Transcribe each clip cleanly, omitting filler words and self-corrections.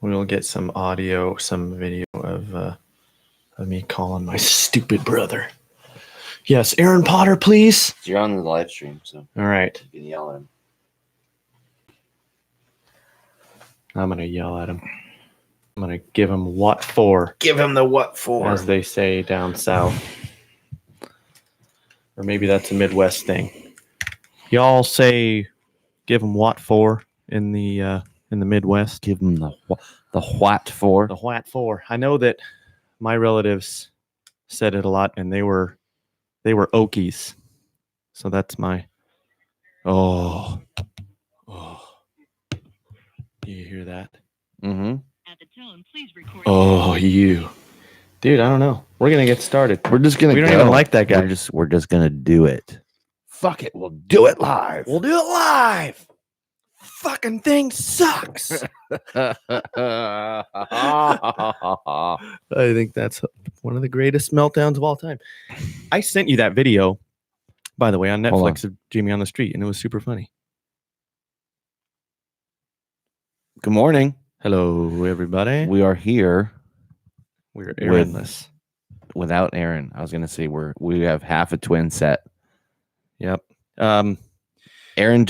We'll get some audio, some video of me calling my stupid brother. Yes, Aaron Potter, please. You're on the live stream, so all right. You can yell at him. I'm gonna yell at him. I'm gonna give him what for. Give him the what for, as they say down south, or maybe that's a Midwest thing. Y'all say, give him what for in the Midwest. Give him the what for. The what for. I know that my relatives said it a lot, and they were Okies. So that's my. Oh. You hear that? Mm-hmm. At the tone, please record. Oh, you. Dude, I don't know. We're going to get started. We're just going to We don't even like that guy. We're just going to do it. Fuck it. We'll do it live. We'll do it live. Fucking thing sucks. I think that's one of the greatest meltdowns of all time. I sent you that video, by the way, on Netflix of Jimmy on the Street, and it was super funny. Good morning. Hello, everybody. We are here. We're Aaronless. Without Aaron. I was going to say we have half a twin set. Yep. Aaron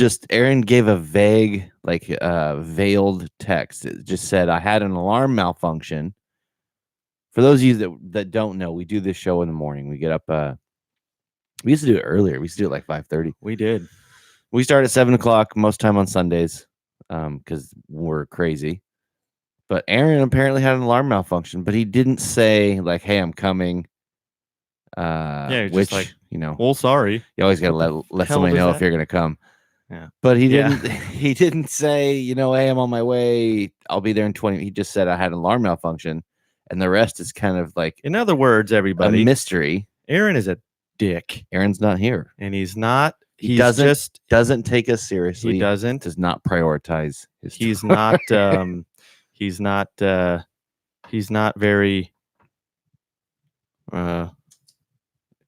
gave a vague, veiled text. It just said, I had an alarm malfunction. For those of you that don't know, we do this show in the morning. We get up. We used to do it earlier. We used to do it like 5:30. We did. We start at 7 o'clock most time on Sundays because we're crazy. But Aaron apparently had an alarm malfunction, but he didn't say, like, hey, I'm coming. Which, just like, well, sorry. You always got to let somebody know if you're going to come. Yeah. But he didn't. He didn't say, hey, I'm on my way. I'll be there in 20. He just said I had an alarm malfunction, and the rest is kind of like, in other words, everybody, a mystery. Aaron is a dick. Aaron's not here, and he's not. He doesn't take us seriously. He doesn't. Does not prioritize his. He's not. He's not very.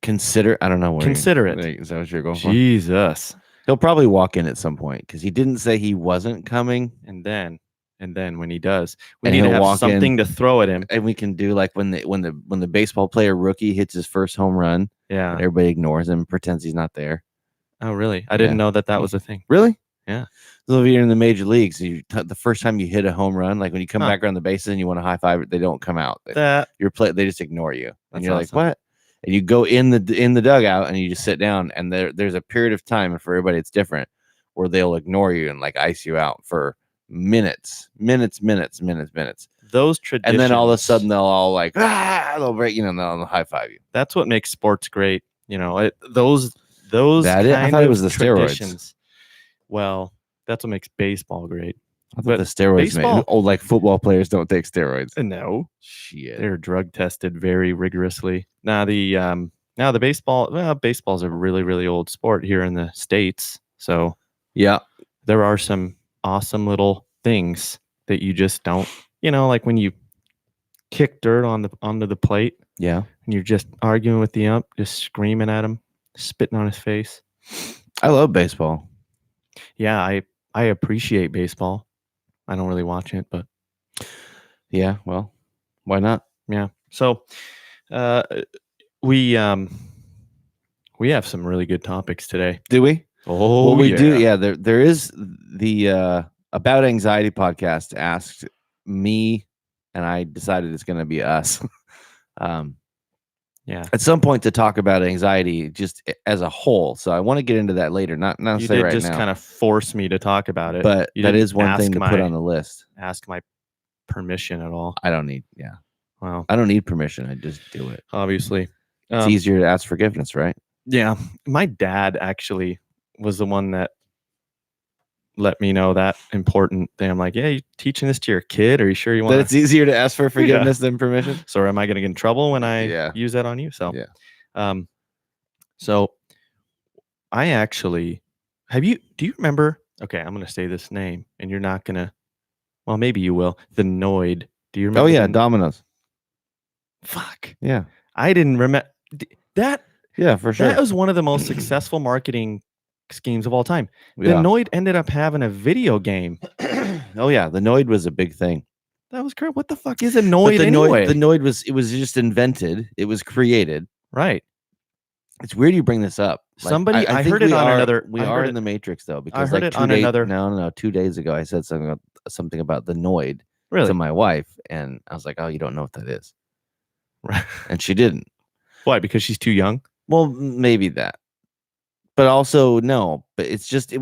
Consider. I don't know. Considerate. Is that what you're going for? Jesus. He'll probably walk in at some point because he didn't say he wasn't coming. And then when he does, we need to have something to throw at him. And we can do like when the baseball player rookie hits his first home run. Yeah. And everybody ignores him, pretends he's not there. Oh, really? I didn't know that was a thing. Really? Yeah. So if you're in the major leagues, the first time you hit a home run, like when you come back around the bases and you want to high five it, they don't come out. They just ignore you. And you're awesome. like, what? And you go in the dugout and you just sit down, and there's a period of time, and for everybody it's different, where they'll ignore you and like ice you out for minutes. Those traditions. And then all of a sudden they'll all like, they'll break, they'll high five you. That's what makes sports great. Those I thought it was the traditions. Steroids. Well, that's what makes baseball great. I thought the steroids like football players don't take steroids. No. Shit. They're drug tested very rigorously. Now the baseball's a really, really old sport here in the States. So yeah, there are some awesome little things that you just don't, like when you kick dirt onto the plate. Yeah. And you're just arguing with the ump, just screaming at him, spitting on his face. I love baseball. Yeah, I appreciate baseball. I don't really watch it, but yeah, well, why not? Yeah. So we have some really good topics today. Do we? Oh, well, we do. Yeah, there is the About Anxiety podcast asked me, and I decided it's going to be us. Yeah. At some point to talk about anxiety just as a whole. So I want to get into that later. Not say right now. You just kind of force me to talk about it. But that is one thing to put on the list. Ask my permission at all. I don't need. Yeah. Well, I don't need permission. I just do it. Obviously. It's easier to ask forgiveness, right? Yeah. My dad actually was the one that let me know that important thing. I'm like, yeah, you teaching this to your kid? Are you sure you want that it's easier to ask for forgiveness than permission? So am I going to get in trouble when I use that on you? So, so I actually, do you remember? Okay, I'm going to say this name and you're not going to, well, maybe you will. The Noid. Do you remember? Oh, yeah. Domino's. Fuck. Yeah. I didn't remember that. Yeah, for sure. That was one of the most successful marketing schemes of all time. The Noid ended up having a video game. Oh yeah, the Noid was a big thing. That was great. What the fuck is a But Noid anyway? the Noid was just invented. It was created. Right. It's weird you bring this up. Like, Somebody, I think heard it on another. We I are heard in it. the Matrix though, because heard like it on another- No, 2 days ago I said something about the Noid to Really? my wife, and I was like, "Oh, you don't know what that is," Right. and she didn't. Why? Because she's too young. Well, maybe that, but also no. But it's just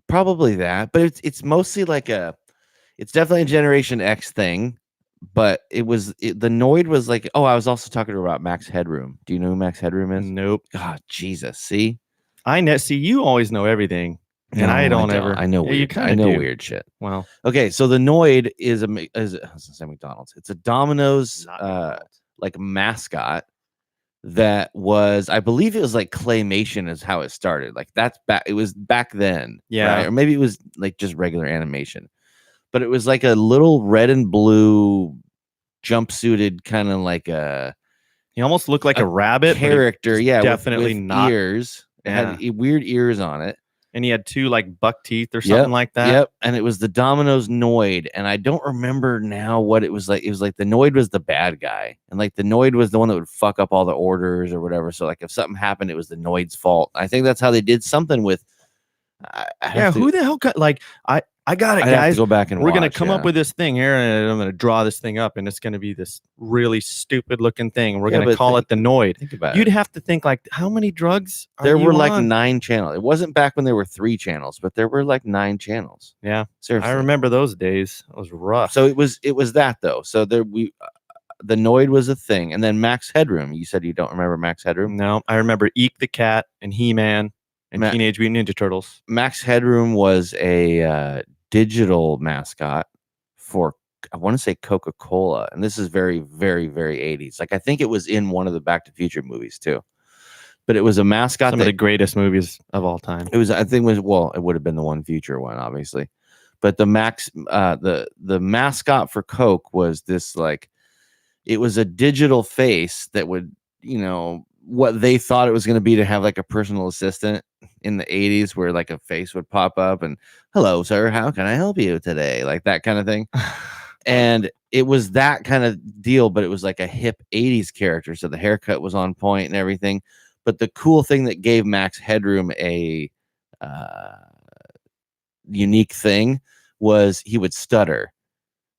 probably that. But it's mostly like it's definitely a Generation X thing. But the Noid was like, oh, I was also talking about Max Headroom. Do you know who Max Headroom is? Nope. God, Jesus, see, See. You always know everything, and I don't ever. I know Yeah, weird. you kinda I know do. weird shit. Well, Okay, so the Noid is I was gonna say McDonald's. It's a Domino's not McDonald's. like mascot that was, I believe it was like claymation is how it started. Like that's back. It was back then, Yeah. right? Or maybe it was like just regular animation, but it was like a little red and blue jumpsuited kind of like a He almost looked like a rabbit. character. Yeah, definitely with not. ears. It had weird ears on it. And he had 2 like buck teeth or something like that. Yep. And it was the Domino's Noid. And I don't remember now what it was like. It was like the Noid was the bad guy. And like the Noid was the one that would fuck up all the orders or whatever. So like if something happened, it was the Noid's fault. I think that's how they did something with. Who the hell got like I got it, I'd have guys. to go back and We're gonna watch, come up with this thing here, and I'm gonna draw this thing up, and it's gonna be this really stupid looking thing. We're gonna call it the Noid. Think about You'd it. have to think like, how many drugs? There were like on? 9 channels. It wasn't back when there were 3 channels, but there were like 9 channels. Yeah, Seriously. I remember those days. It was rough. So it was that though. So the Noid was a thing, and then Max Headroom. You said you don't remember Max Headroom? No, I remember Eek the Cat and He-Man and Teenage Mutant Ninja Turtles. Max Headroom was a digital mascot for, I want to say, Coca-Cola, and this is very, very, very 80s. Like I think it was in one of the Back to the Future movies too. But it was a mascot. Some of the greatest movies of all time. It was, I think, it would have been the one future one, obviously. But the the mascot for Coke was this, like, it was a digital face that would, what they thought it was going to be, to have like a personal assistant in the 80s where like a face would pop up and, hello, sir, how can I help you today? Like that kind of thing. And it was that kind of deal, but it was like a hip 80s character. So the haircut was on point and everything. But the cool thing that gave Max Headroom a unique thing was he would stutter.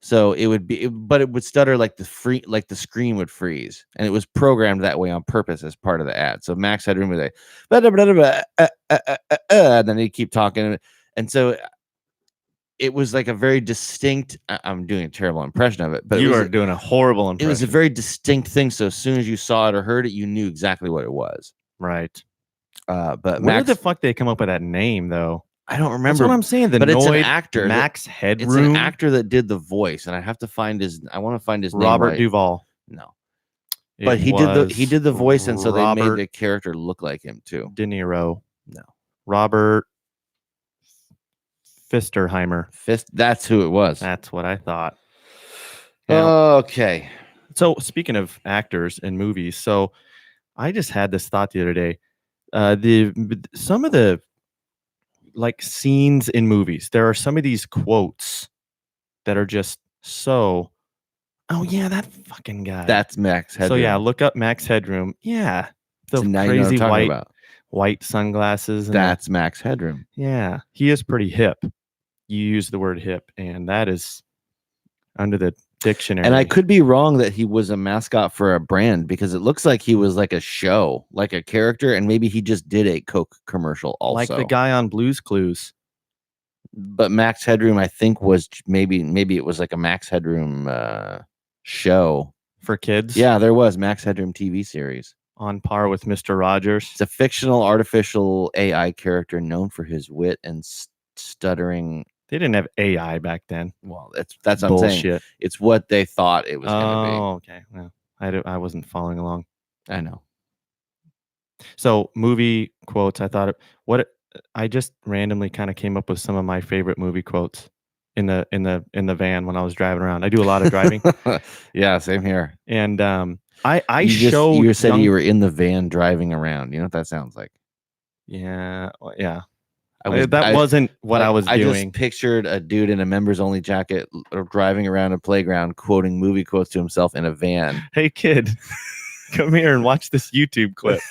So it would be, but it would stutter like the screen would freeze, and it was programmed that way on purpose as part of the ad. So Max Headroom would say, and then he'd keep talking, and so it was like a very distinct. I'm doing a terrible impression of it, but you are doing a horrible impression. It was a very distinct thing. So as soon as you saw it or heard it, you knew exactly what it was. Right. But where the fuck did they come up with that name though? I don't remember. That's what I'm saying. But it's an actor, Max Headroom. It's an actor that did the voice, and I have to find his. I want to find his name. Robert Duvall. No, but he did the voice, and so they made the character look like him too. De Niro. No, Robert Fisterheimer. That's who it was. That's what I thought. Yeah. Okay. So speaking of actors and movies, so I just had this thought the other day. Some of the like scenes in movies, there are some of these quotes that are just so, oh yeah, that fucking guy. That's Max Headroom. So yeah, look up Max Headroom. Yeah, the so now crazy white sunglasses. And that's Max Headroom. Yeah, he is pretty hip. You use the word hip, and that is under the dictionary. And I could be wrong that he was a mascot for a brand, because it looks like he was like a show, like a character, and maybe he just did a Coke commercial also. Like the guy on Blue's Clues. But Max Headroom, I think, was maybe it was like a Max Headroom show for kids. Yeah, there was Max Headroom TV series. On par with Mr. Rogers. It's a fictional artificial AI character known for his wit and stuttering. They didn't have AI back then. Well, that's what I'm saying. It's what they thought it was going to be. Oh, okay. Well, I wasn't following along. I know. So movie quotes. I just randomly kind of came up with some of my favorite movie quotes in the van when I was driving around. I do a lot of driving. Yeah, same here. And you said you were in the van driving around. You know what that sounds like? Yeah, yeah. That wasn't what I was I doing. just pictured a dude in a members only jacket driving around a playground quoting movie quotes to himself in a van. Hey kid, come here and watch this YouTube clip.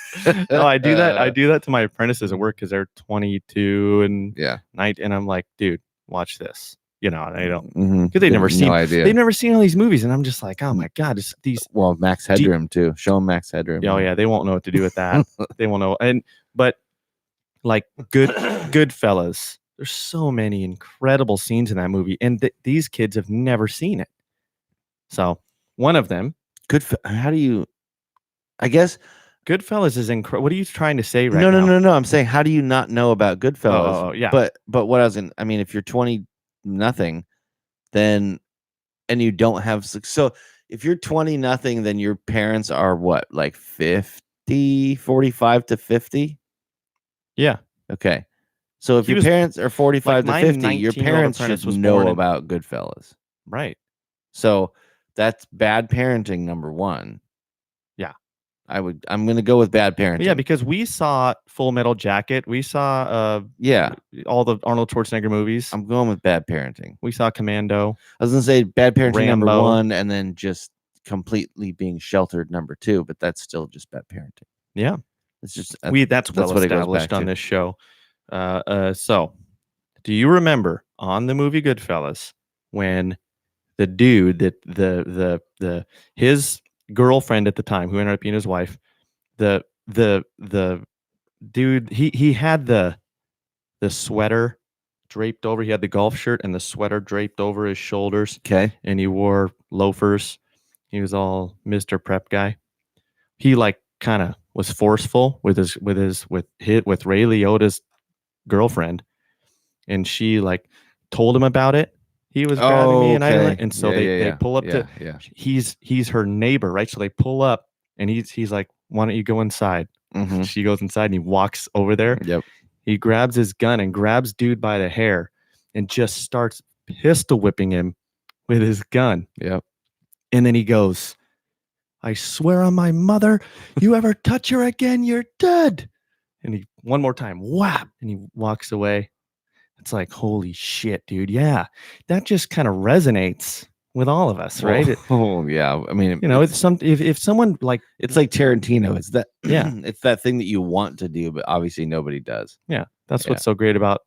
No, I do that. I do that to my apprentices at work because they're 22 and Yeah. 19, and I'm like, dude, watch this. You know, they don't Mhm. because they've never seen. No idea. They've never seen all these movies, and I'm just like, oh my god, these. Well, Max Headroom too. Show them Max Headroom. Oh yeah, they won't know what to do with that. They won't know. But like Goodfellas, there's so many incredible scenes in that movie, and these kids have never seen it. So one of them, How do you? I guess Goodfellas is incredible. What are you trying to say right no, now? no. I'm saying, how do you not know about Goodfellas? Oh, yeah. But what I was in, I mean, if you're 20 nothing, then and you don't have so if you're 20 nothing, then your parents are what, like 50, 45 to 50? Yeah. Okay. So if He your was- parents are 45 like to my 50, your 19-year-old parents apprentice should was know born in- about Goodfellas. Right. So that's bad parenting, number one. Yeah. I'm going to go with bad parenting. Yeah, because we saw Full Metal Jacket. We saw all the Arnold Schwarzenegger movies. I'm going with bad parenting. We saw Commando. I was going to say bad parenting number Rambo. one, and then just completely being sheltered number two, but that's still just bad parenting. Yeah. It's just That's well what it goes established back on to. this show. So do you remember on the movie Goodfellas when the dude that his girlfriend at the time, who ended up being his wife, the dude, he had the sweater draped over, he had the golf shirt and the sweater draped over his shoulders, Okay. and he wore loafers. He was all Mr. Prep guy. He like kind of was forceful with Ray Liotta's girlfriend, and she like told him about it. He was grabbing me, and I didn't. And so they pull up to. Yeah. He's her neighbor, right? So they pull up, and he's like, "Why don't you go inside?" Mhm. She goes inside, and he walks over there. Yep. He grabs his gun and grabs dude by the hair, and just starts pistol whipping him with his gun. Yep. And then he goes, "I swear on my mother, you ever touch her again, you're dead." And he one more time, whap, and he walks away. It's like, holy shit, dude. Yeah, that just kind of resonates with all of us, right? Oh yeah. I mean, It's if someone like, it's like Tarantino. It's that Yeah. It's that thing that you want to do, but obviously nobody does. yeah, that's what's so great about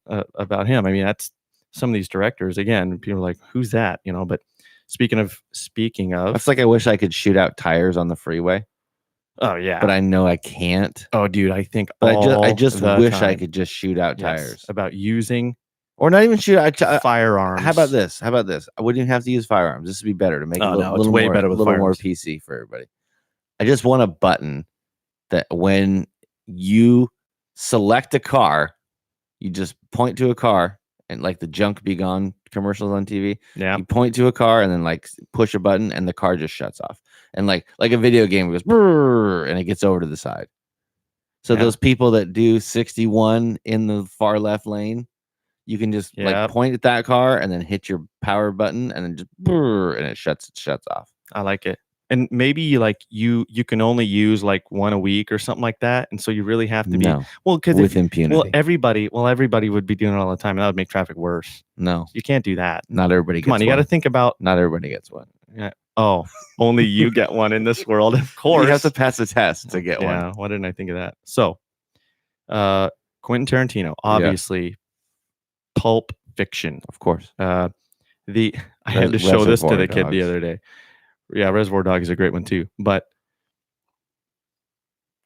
him. I mean, that's some of these directors. Again, people are like, who's that? But speaking of, It's like I wish I could shoot out tires on the freeway, oh yeah, but I know I can't. oh dude, I think But I just the wish I time. could just shoot out Yes, tires, about using or not even shoot out firearms. How about this? I wouldn't even have to use firearms. This would be better to make it a it's little way more, better with more firearms. PC for everybody. I just want a button that when you select a car, you just point to a car, and like the Junk Be Gone commercials on TV. Yeah, You point to a car and then like push a button, and the car just shuts off. And like a video game, it goes brrr, and it gets over to the side. So Yeah. those people that do 61 in the far left lane, you can just like point at that car and then hit your power button, and then just brrr, and it shuts off. I like it. And maybe like you can only use like one a week or something like that, and so you really have to be because with impunity. everybody would be doing it all the time, and that would make traffic worse. No, You can't do that. not everybody. Come on, you got to think about. Not everybody gets one. Yeah. Oh, only you get one in this world, of course. You have to pass a test to get one. Yeah. Why didn't I think of that? So, Quentin Tarantino, obviously, Pulp Fiction. Of course. I had to show this to the kid the Dogs. other day. Yeah, Reservoir Dog is a great one too. But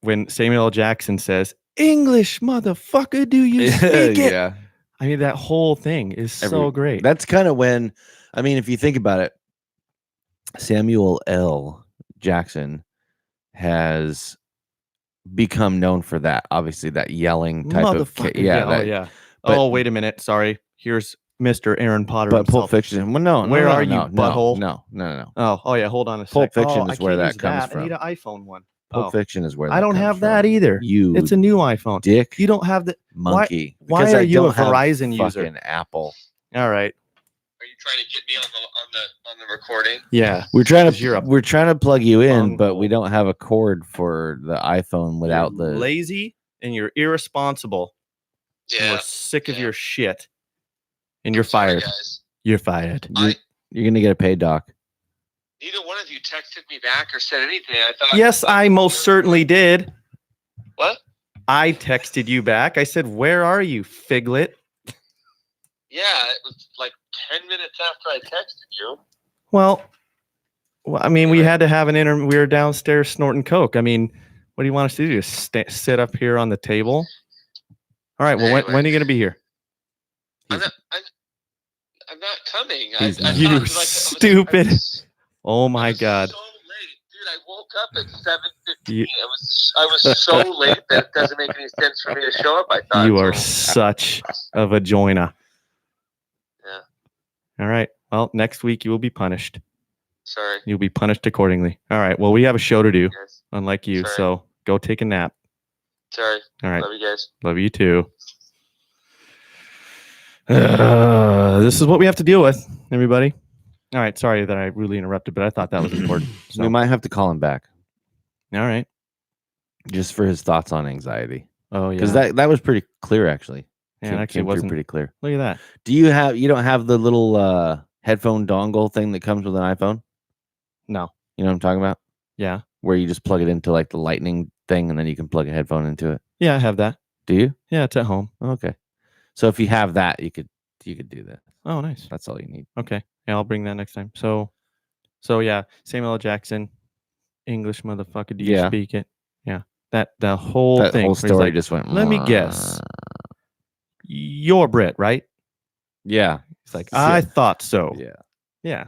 when Samuel L. Jackson says, "English, motherfucker, do you speak it?" Yeah. I mean, that whole thing is so great. That's kind of when, I mean, if you think about it, Samuel L. Jackson has become known for that. Obviously, that yelling type of yeah. but- wait a minute. Sorry. Here's Mr. Aaron Potter. But himself. Pulp Fiction. Well, no. Where are no, you, butthole? No. Oh yeah. Hold on a Pulp sec. Fiction I is where can't that use comes I from. need an iPhone one. Pulp Fiction is where I don't comes have from. that either. You It's a new iPhone. dick. You don't have the monkey. why Because are I you a don't have Verizon user? fucking Apple. All right. Are you trying to get me on the recording? Yeah. We're trying 'Cause you're a to plug you in, but we bunghole. don't have a cord for the iPhone without You're the lazy and you're irresponsible. And Yeah. we're sick of yeah. your shit. And you're Sorry, fired. guys. You're fired. You're gonna get a pay, Doc. Neither one of you texted me back or said anything. I thought. Yes, I most certainly did. What? I texted you back. I said, "Where are you, figlet?" Yeah, it was like 10 minutes after I texted you. Well, I mean, we Anyway. had to have an we were downstairs snorting coke. I mean, what do you want us to do? Just sit up here on the table? All right. Well, Anyway. when are you going to be here? I'm not coming. He's not. You I stupid. Oh I my was God. so late, dude. I woke up at 7:15. You- I was so late that it doesn't make any sense for me to show up. I thought You are so. such a vagina. Yeah. All right. Well, next week you will be punished. Sorry, You'll be punished accordingly. All right. Well, we have a show to do, guys. unlike you. Sorry. So go take a nap. Sorry. All right. Love you guys. Love you too. This is what we have to deal with, everybody. All right. Sorry that I rudely interrupted, but I thought that was important. So, We might have to call him back all right. just for his thoughts on anxiety, Oh, yeah. because that was pretty clear actually. Yeah, it actually Came through wasn't. pretty clear. Look at that. You don't have the little headphone dongle thing that comes with an iPhone? No. You know what I'm talking about? Yeah. Where you just plug it into like the lightning thing and then you can plug a headphone into it. Yeah, I have that. Do you? Yeah, it's at home. Okay. So if you have that, you could do that. Oh, nice. That's all you need. Okay. Yeah, I'll bring that next time. So yeah, Samuel L. Jackson, English motherfucker. Do you Yeah. speak it? Yeah. The whole That thing. whole where he's story like, just went. let me guess. You're Brit, right? Yeah. It's like, Yeah. I thought so. Yeah. Yeah.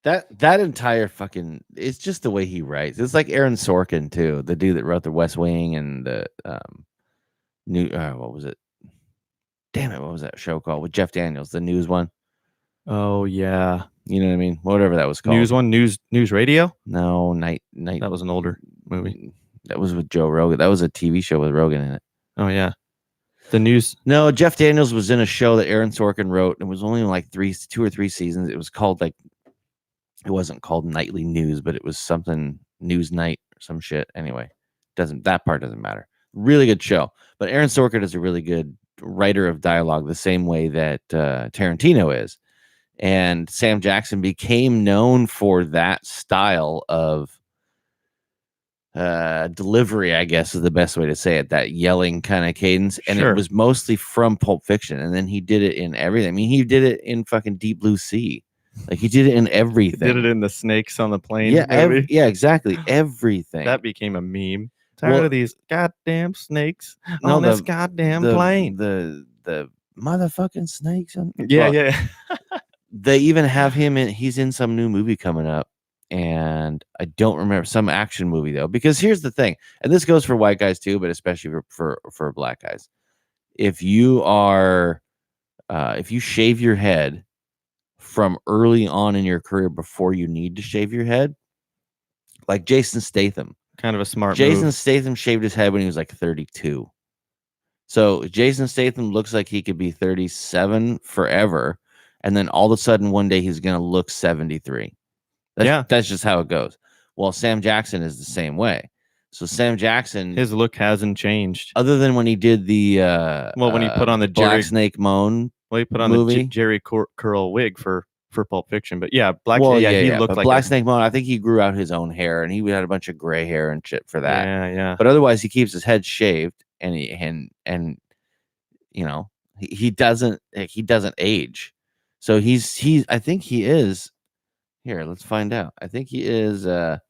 That entire fucking, it's just the way he writes. It's like Aaron Sorkin too, the dude that wrote The West Wing and the new what was it? Damn it, what was that show called with Jeff Daniels, the news one? Oh, yeah. You know what I mean? Whatever that was called. News radio? No, night. That was an older movie. That was with Joe Rogan. That was a TV show with Rogan in it. Oh, yeah. The news. No, Jeff Daniels was in a show that Aaron Sorkin wrote. And it was only like 2 or 3 seasons. It was called like, it wasn't called Nightly News, but it was something News Night or some shit. Anyway, that part doesn't matter. Really good show. But Aaron Sorkin is a really good writer of dialogue, the same way that Tarantino is. And Sam Jackson became known for that style of delivery, I guess is the best way to say it, that yelling kind of cadence. And Sure. it was mostly from Pulp Fiction. And then he did it in everything. I mean, he did it in fucking Deep Blue Sea. Like he did it in everything. Did it in the Snakes on the Plane Yeah, movie. yeah, exactly. Everything. That became a meme. Tired Well, of these goddamn snakes no, on this goddamn plane. The motherfucking snakes. Yeah, Well, yeah. They even have him in. He's in some new movie coming up, and I don't remember, some action movie though. Because here's the thing, and this goes for white guys too, but especially for black guys. If you are, if you shave your head from early on in your career before you need to shave your head, like Jason Statham. Kind of a smart Jason move. Statham shaved his head when he was like 32. So Jason Statham looks like he could be 37 forever. And then all of a sudden, one day he's going to look 73. That's just how it goes. Well, Sam Jackson is the same way. So Sam Jackson, His look hasn't changed. other than when he did the When he put on the Black Jerry, Snake Moan. he put on movie. the Jerry curl wig for Pulp Fiction. But yeah, Black. Well, he looked but like Black Snake Moan. I think he grew out his own hair, and he had a bunch of gray hair and shit for that. Yeah. But otherwise, he keeps his head shaved, and you know, he doesn't age. So he's I think he is here. Let's find out. I think he is. Ask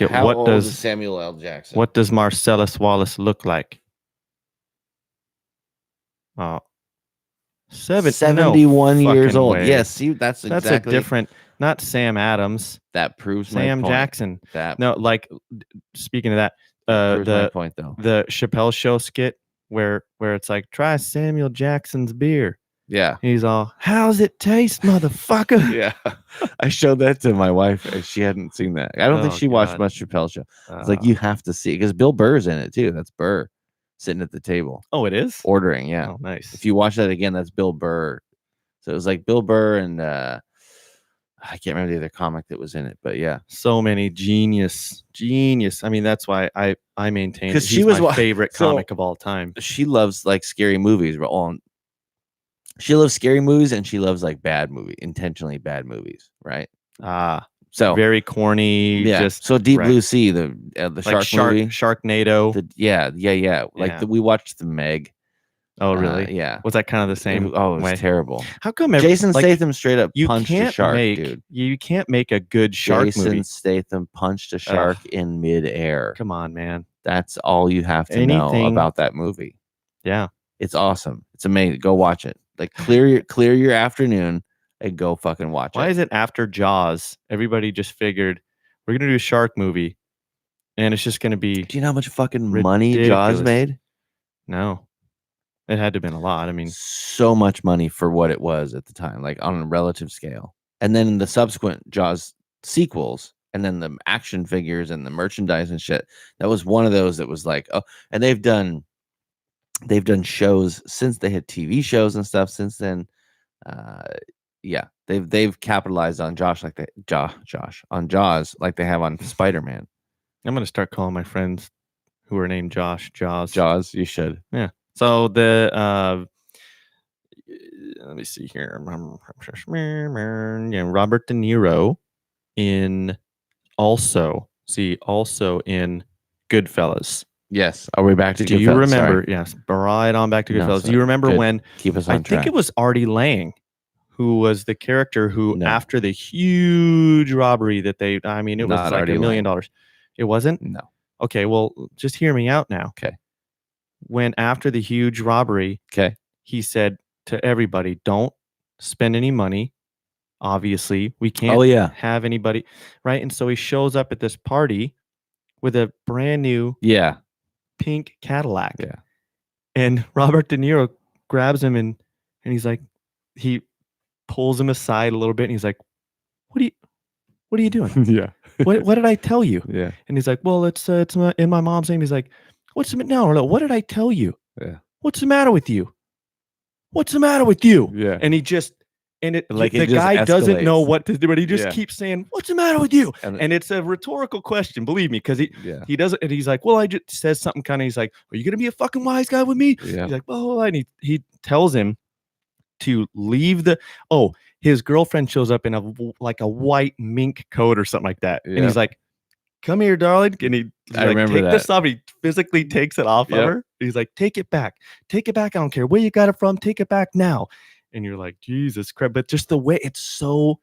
it. How What old is does Samuel L. Jackson? What does Marcellus Wallace look like? Oh, 71 no years fucking old. way. Yes, see, that's exactly a different. Not Sam Adams. That proves my Sam point. Jackson. That No, like speaking of that, proves my the point though. the Chappelle Show skit where it's like, try Samuel Jackson's beer. Yeah. He's all, how's it taste, motherfucker? Yeah. I showed that to my wife. And she hadn't seen that. I don't think Oh, she watched God. much Chappelle Show. It's like, you have to see it because Bill Burr's in it too. That's Burr sitting at the table Oh, it is. ordering. Yeah. Oh, nice. If you watch that again, that's Bill Burr. So it was like Bill Burr and I can't remember the other comic that was in it, but yeah. So many genius. I mean, that's why I maintain 'Cause he's she was my wa- favorite so- comic of all time. She loves like scary movies. She loves scary movies and she loves like intentionally bad movies, right? So Very corny. yeah. Just So Deep right. Blue Sea, the like shark movie. Sharknado. Yeah. Yeah. We watched the Meg. Oh, really? Yeah. Was that kind of the same It was way? terrible. How come Jason like, Statham straight up you punched a can't shark, make dude. you can't make a good shark Jason movie? Statham punched a shark in midair. Come on, man. That's all you have to know Anything- about that movie. Yeah. It's awesome. It's amazing. Go watch it. Like clear your afternoon and go fucking watch Why it. is it after Jaws? Everybody just figured we're gonna do a shark movie, and it's just gonna be Do you know how much fucking money Jaws ridiculous. made? no. It had to have been a lot. I mean, So much money for what it was at the time, like on a relative scale. And then the subsequent Jaws sequels, and then the action figures and the merchandise and shit. That was one of those that was like, oh, and they've done shows since. They had TV shows and stuff since then. Yeah, they've capitalized on Josh on Jaws like they have on Spider-Man. I'm gonna start calling my friends who are named Josh Jaws. Jaws, you should. So the let me see here. Yeah, Robert De Niro also in Goodfellas. Yes. Are we back to Do you Goodfellas? remember? Sorry. Yes, right on back to No, Goodfellas. Do sorry. you remember Good. when Keep us on I track. think it was Artie Lang who was the character who, No. after the huge robbery that it Not was like Artie $1 million. Lang. It wasn't? No. Okay, well, just hear me out now. Okay. When after the huge robbery, Okay. he said to everybody, don't spend any money. Obviously, we can't Oh yeah. have anybody, right? And so he shows up at this party with a brand new Yeah. pink Cadillac. Yeah. And Robert De Niro grabs him and he's like, he pulls him aside a little bit and he's like, what are you doing? Yeah. What did I tell you? Yeah. And he's like, well, it's in my mom's name. He's like, what's the no, what did I tell you? Yeah. What's the matter with you? What's the matter with you? Yeah. And he just the just guy doesn't know escalates. what to do, but he just Yeah. keeps saying, what's the matter with you? And- And it's a rhetorical question, believe me, because Yeah. he doesn't, and he's like, well, I just says something kind of, he's like, are you gonna be a fucking wise guy with me? Yeah. He's like, oh, and he tells him to leave his girlfriend shows up in a white mink coat or something like that. And Yeah. he's like, come here, darling. And he's I like, remember take that. this off. He physically takes it off Yep. of her. He's like, take it back. Take it back. I don't care where you got it from. Take it back now. And you're like, Jesus Christ. But just the way it's so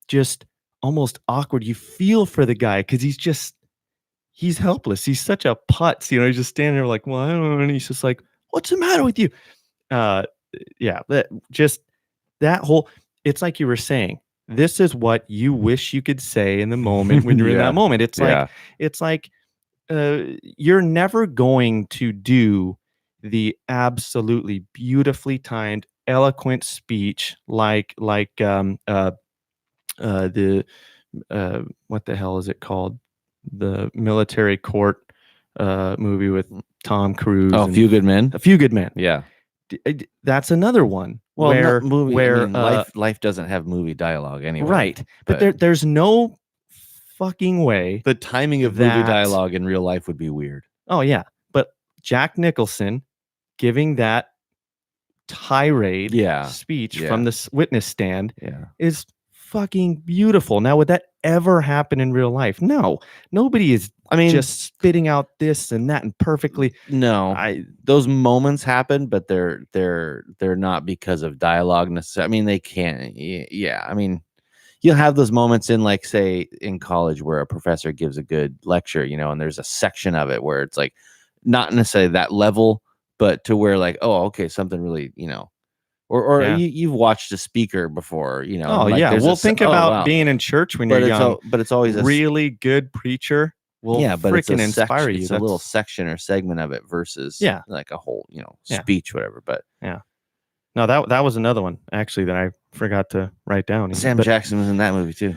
just almost awkward. You feel for the guy because he's helpless. He's such a putz. He's just standing there like, well, I don't know. And he's just like, what's the matter with you? Yeah, that whole, it's like you were saying, this is what you wish you could say in the moment when you're in Yeah. that moment. It's like you're never going to do the absolutely beautifully timed, eloquent speech like the what the hell is it called? The military court movie with Tom Cruise. Oh, and Few Good Men. A Few Good Men. Yeah. That's another one Well, where not movie. where I mean, life doesn't have movie dialogue anyway. right, but there's no fucking way. The timing of movie that- dialogue in real life would be weird. Oh yeah, but Jack Nicholson giving that tirade Yeah. speech Yeah. from the witness stand Yeah. is fucking beautiful. Now, would that ever happen in real life? No, nobody is. I mean, just spitting out this and that and perfectly. no. Those moments happen, but they're not because of dialogue necessarily. I mean, they can. Yeah. I mean, you'll have those moments in, like, say, in college where a professor gives a good lecture, and there's a section of it where it's like not necessarily that level, but to where like, oh, okay, something really, or Yeah. you've watched a speaker before, Oh like yeah, there's well, a think oh, about wow. being in church when But you're it's young. but it's always a really good preacher will but it's a freaking inspire section, you. It's a little section or segment of it versus Yeah. like a whole, Yeah. speech, whatever. But No, that was another one actually that I forgot to write down. Sam Jackson was in that movie too.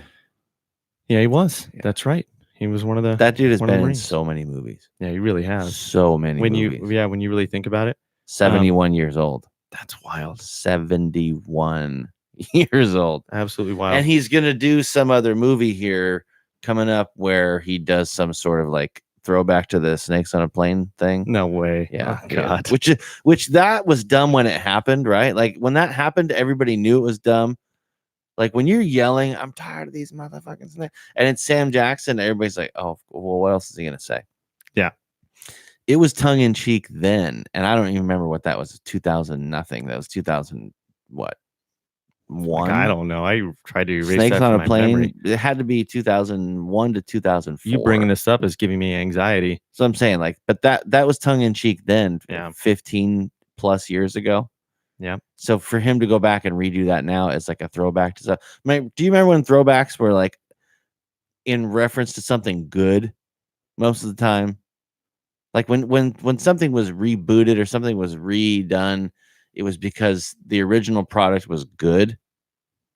Yeah, he was. Yeah. That's right. He was one of the. That dude has one of the been in Marines. so many movies. Yeah, he really has. So many When movies. when you really think about it, 71 years old. that's wild. 71 years old. Absolutely wild. And he's gonna do some other movie here coming up where he does some sort of like throwback to the Snakes on a Plane thing. No way. Yeah, Oh, yeah. God. Which that was dumb when it happened, right? Like when that happened, everybody knew it was dumb. Like when you're yelling, "I'm tired of these motherfucking snakes," and it's Sam Jackson, everybody's like, "Oh, well, what else is he gonna say?" Yeah. It was tongue in cheek then, and I don't even remember what that was. 2000 nothing. That was 2000 what? One. I don't know. I tried to erase Snakes that on from a my Plane. memory. It had to be 2001 to 2004. You bringing this up is giving me anxiety. So I'm saying, like, but that was tongue in cheek then. Yeah. 15 plus years ago. Yeah. So for him to go back and redo that now is like a throwback to stuff. Do you remember when throwbacks were like in reference to something good most of the time? Like when something was rebooted or something was redone, it was because the original product was good.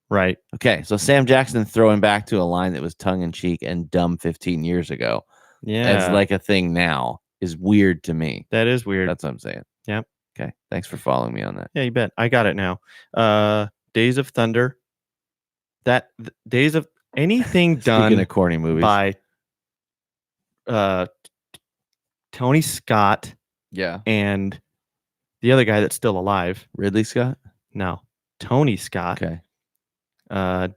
Right. Okay, so Sam Jackson throwing back to a line that was tongue in cheek and dumb 15 years ago Yeah. as like a thing now is weird to me. That is weird. That's what I'm saying. Yep. Okay, thanks for following me on that. Yeah, you bet. I got it now. Days of Thunder. Days of anything Speaking done of corny movies, by Tony Scott yeah, and the other guy that's still alive. Ridley Scott. No, Tony Scott. Okay,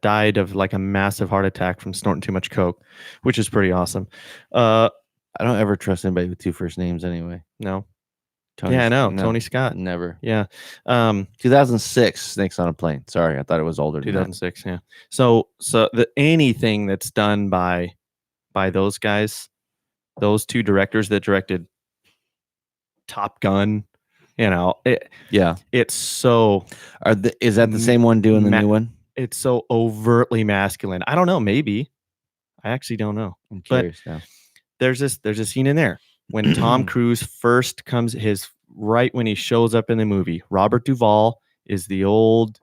died of like a massive heart attack from snorting too much coke, which is pretty awesome. I don't ever trust anybody with two first names anyway. No. Tony, Yeah, I know. no, Tony Scott. never. Yeah. 2006, Snakes on a Plane. Sorry, I thought it was older than that. 2006. Yeah. So anything that's done by those guys, those two directors that directed Top Gun, Yeah, it's so is that the same one doing the new one? it's so overtly masculine. I don't know. Maybe. I actually don't know. I'm curious now. There's a scene in there when Tom Cruise first comes right when he shows up in the movie. Robert Duvall is the old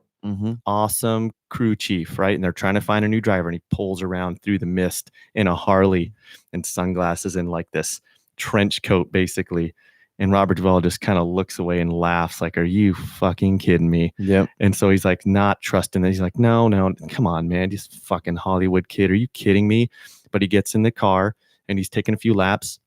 awesome crew chief, right? And they're trying to find a new driver, and he pulls around through the mist in a Harley and sunglasses and like this trench coat, basically. And Robert Duvall just kind of looks away and laughs, like, "Are you fucking kidding me?" Yep. And so he's like not trusting that. He's like, no, come on, man, just fucking Hollywood kid. Are you kidding me? But he gets in the car and he's taking a few laps.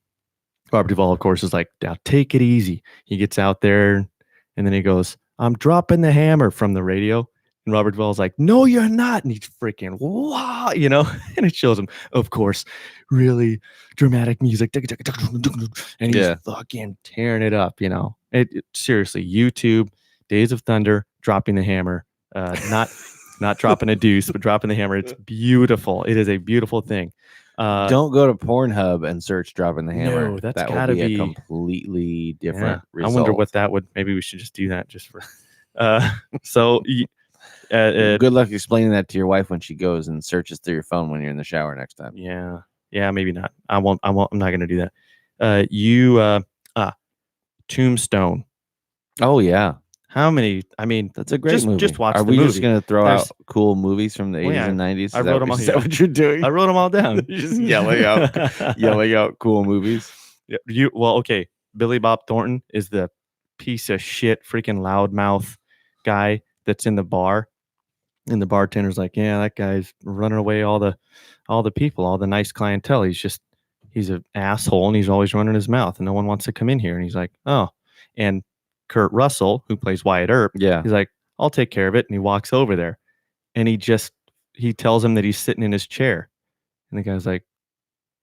Robert Duvall, of course, is like, "Now take it easy." He gets out there and then he goes, "I'm dropping the hammer," from the radio. And Robert Duvall's like, "No, you're not." And he's freaking, wow, and it shows him, of course, really dramatic music. And he's fucking tearing it up, seriously, YouTube, Days of Thunder, dropping the hammer, not dropping a deuce, but dropping the hammer. It's beautiful. It is a beautiful thing. Don't go to Pornhub and search "dropping the hammer." No, that's that gotta will be be a completely different result. I wonder what that would. Maybe we should just do that just for. So, good luck explaining that to your wife when she goes and searches through your phone when you're in the shower next time. Yeah, maybe not. I won't. I'm not going to do that. Tombstone. Oh yeah. How many? I mean, that's a great movie. Just watch. Are the we movie. just going to throw out cool movies from the 80s and 90s? I wrote them all. Is that what you're doing? I wrote them all down. You're just yelling out cool movies. Yeah. Okay. Billy Bob Thornton is the piece of shit, freaking loudmouth guy that's in the bar, and the bartender's like, "Yeah, that guy's running away all the people, all the nice clientele. He's an asshole, and he's always running his mouth, and no one wants to come in here." And he's like, "Oh," and Kurt Russell, who plays Wyatt Earp, he's like, "I'll take care of it." And he walks over there, and he tells him that he's sitting in his chair, and the guy's like,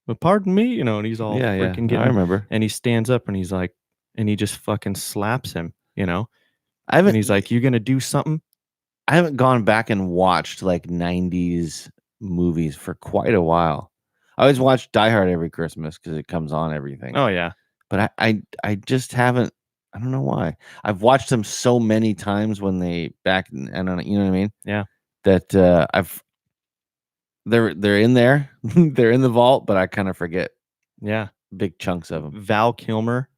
"Well, pardon me," and he's all freaking getting. I remember. And he stands up, and he's like, and he just fucking slaps him, And he's like, "You gonna do something?" I haven't gone back and watched like 90s movies for quite a while. I always watch Die Hard every Christmas because it comes on everything. Oh yeah. But I just haven't. I don't know why. I've watched them so many times when they back and you know what I mean? Yeah. That they're in there. They're in the vault, but I kind of forget. Yeah. Big chunks of them. Val Kilmer.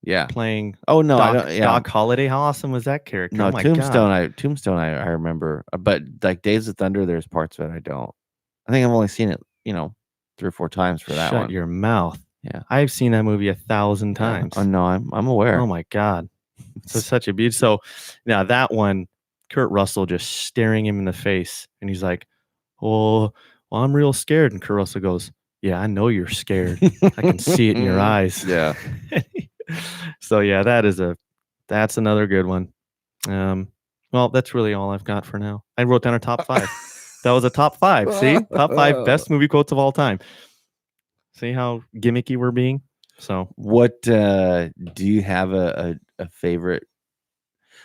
Yeah. Playing. Oh no, Doc Holliday. How awesome was that character? No, oh, my Tombstone. God. Tombstone. I remember, but like Days of Thunder, there's parts of it I don't. I think I've only seen it, 3 or 4 times for that one. Shut your mouth. Yeah, I've seen that movie 1,000 times. Oh no, I'm aware. Oh my God, so such a beauty. So now that one, Kurt Russell just staring him in the face, and he's like, "Oh, well, I'm real scared." And Kurt Russell goes, "Yeah, I know you're scared. I can see it in your eyes." Yeah. So yeah, that's another good one. Well, that's really all I've got for now. I wrote down our top 5. That was a top 5. See, top 5 best movie quotes of all time. See how gimmicky we're being. So What do you have a favorite?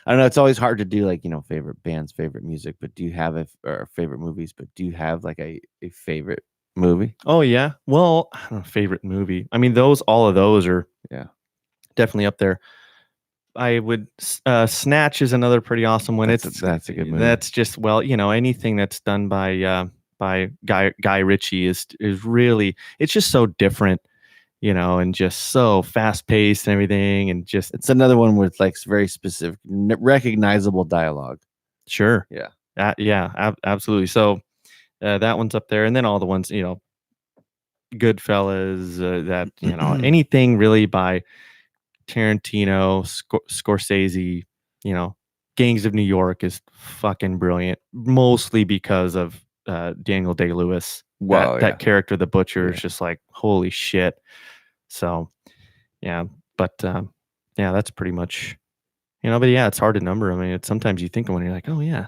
I don't know. It's always hard to do like favorite bands, favorite music, but do you have or favorite movies? But do you have like a favorite movie? oh yeah, well, I don't know, favorite movie. I mean, all of those are definitely up there. I would Snatch is another pretty awesome one. That's a good movie. That's just anything that's done by Guy Ritchie is really, it's just so different, and just so fast paced and everything, and just it's another one with like very specific, recognizable dialogue. Sure, Yeah, absolutely. So that one's up there, and then all the ones Goodfellas, that anything really by Tarantino, Scorsese, Gangs of New York is fucking brilliant, mostly because of Daniel Day-Lewis. Wow, that character, the Butcher, is Yeah. just like, holy shit. So, yeah, but yeah, that's pretty much, but yeah, it's hard to number. I mean, it's sometimes you think of one, you're like, oh yeah,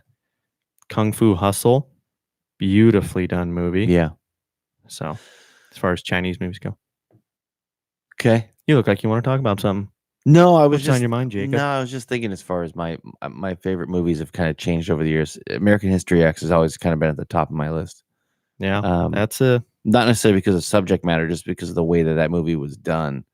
Kung Fu Hustle, beautifully done movie. Yeah. So, as far as Chinese movies go, Okay. you look like you want to talk about something. No, I was What's just on your mind, Jacob? No, I was just thinking as far as my favorite movies have kind of changed over the years. American History X has always kind of been at the top of my list. Yeah, that's not necessarily because of subject matter, just because of the way that movie was done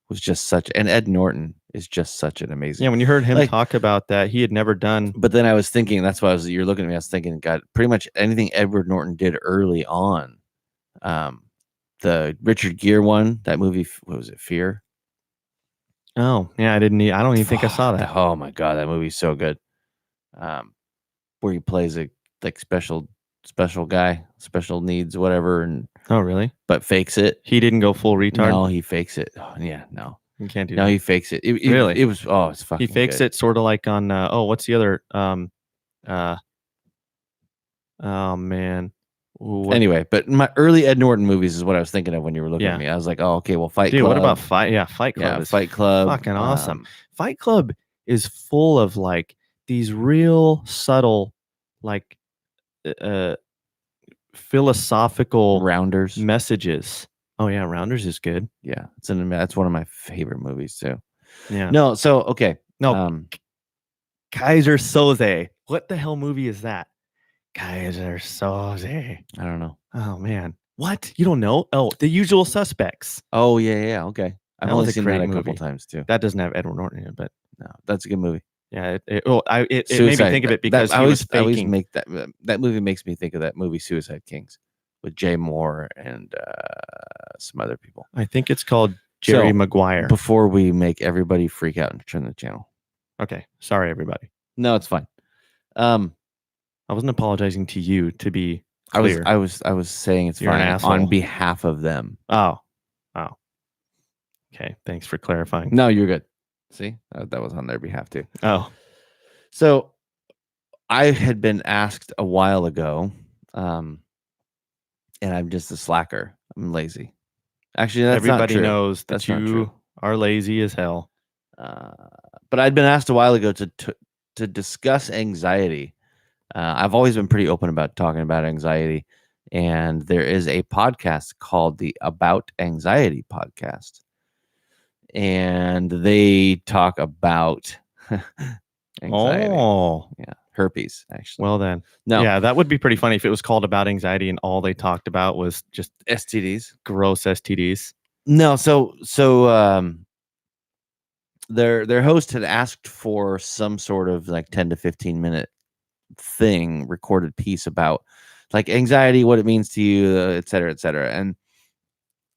was just such. And Ed Norton is just such an amazing. Yeah, when you heard him talk about that, he had never done. But then I was thinking, that's why you're looking at me. I was thinking, God, pretty much anything Edward Norton did early on. The Richard Gere one, that movie, what was it, Fear? Oh yeah, I don't even think I saw that. Oh my God, that movie's so good. Where he plays a like special guy, special needs, whatever, and oh really? But fakes it. He didn't go full retard. No, he fakes it. Oh, yeah, no, you can't do. No, that. he fakes it. Really? It was it's fucking. He fakes good. it sort of like on what's the other oh man. Anyway, but my early Ed Norton movies is what I was thinking of when you were looking at me. I was like, oh, okay, well, Fight Club. What about Fight? Yeah, Fight Club. Yeah, Fight Club. Fucking awesome. Fight Club is full of like these real subtle, like philosophical Rounders messages. Oh yeah, Rounders is good. Yeah, that's one of my favorite movies too. Yeah. No, so okay. No. Kaiser Soze. What the hell movie is that? Kaiser Soze. I don't know. Oh man. What? You don't know? Oh, The Usual Suspects. Oh yeah, okay. I've only seen that a couple movie. Times too. That doesn't have Edward Norton in it, but no, that's a good movie. Yeah, it made me think of it because I always make that movie makes me think of that movie Suicide Kings with Jay Moore and some other people. I think it's called Jerry Maguire. Before we make everybody freak out and turn the channel. Okay, sorry everybody. No, it's fine. I wasn't apologizing to you, to be clear. I was saying it's You're fine an asshole. on behalf of them. Oh. Okay, thanks for clarifying. No, you're good. See, that was on their behalf too. Oh, so I had been asked a while ago, and I'm just a slacker. I'm lazy. Actually, that's everybody not true. knows that you are lazy as hell. But I'd been asked a while ago to discuss anxiety. I've always been pretty open about talking about anxiety, and there is a podcast called the About Anxiety podcast. And they talk about anxiety. Oh, yeah, herpes. Actually, well then, no, yeah, that would be pretty funny if it was called About Anxiety and all they talked about was just STDs, gross STDs. No, so their host had asked for some sort of like 10 to 15 minute thing, recorded piece about like anxiety, what it means to you, et cetera, and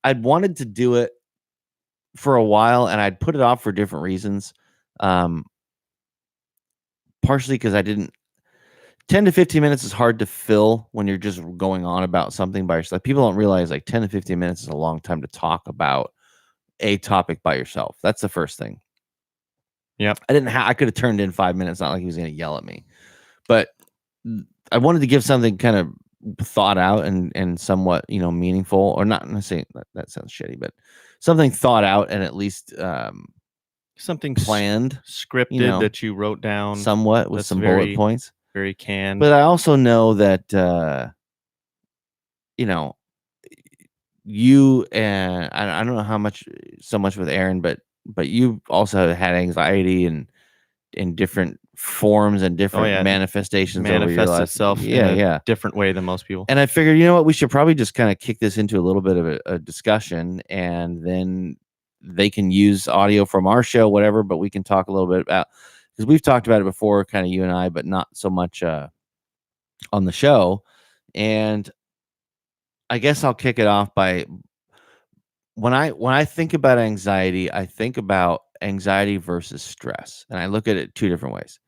I'd wanted to do it for a while, and I'd put it off for different reasons. Partially because I didn't. 10 to 15 minutes is hard to fill when you're just going on about something by yourself. People don't realize like 10 to 15 minutes is a long time to talk about a topic by yourself. That's the first thing. Yep. I could have turned in 5 minutes. Not like he was going to yell at me, But I wanted to give something kind of thought out and somewhat, meaningful, or not necessarily, that sounds shitty, but something thought out and at least Something planned, scripted that you wrote down somewhat with that's some bullet very, points. very canned. But I also know that, you and I don't know so much with Aaron, but you also had anxiety and in different forms and different yeah, manifestations over your manifests life. itself Yeah, in a yeah. different way than most people. And I figured, you know what, we should probably just kind of kick this into a little bit of a discussion, and then they can use audio from our show, whatever, but we can talk a little bit about, because we've talked about it before, kind of you and I, but not so much on the show. And I guess I'll kick it off by, when I think about anxiety, I think about anxiety versus stress, and I look at it two different ways.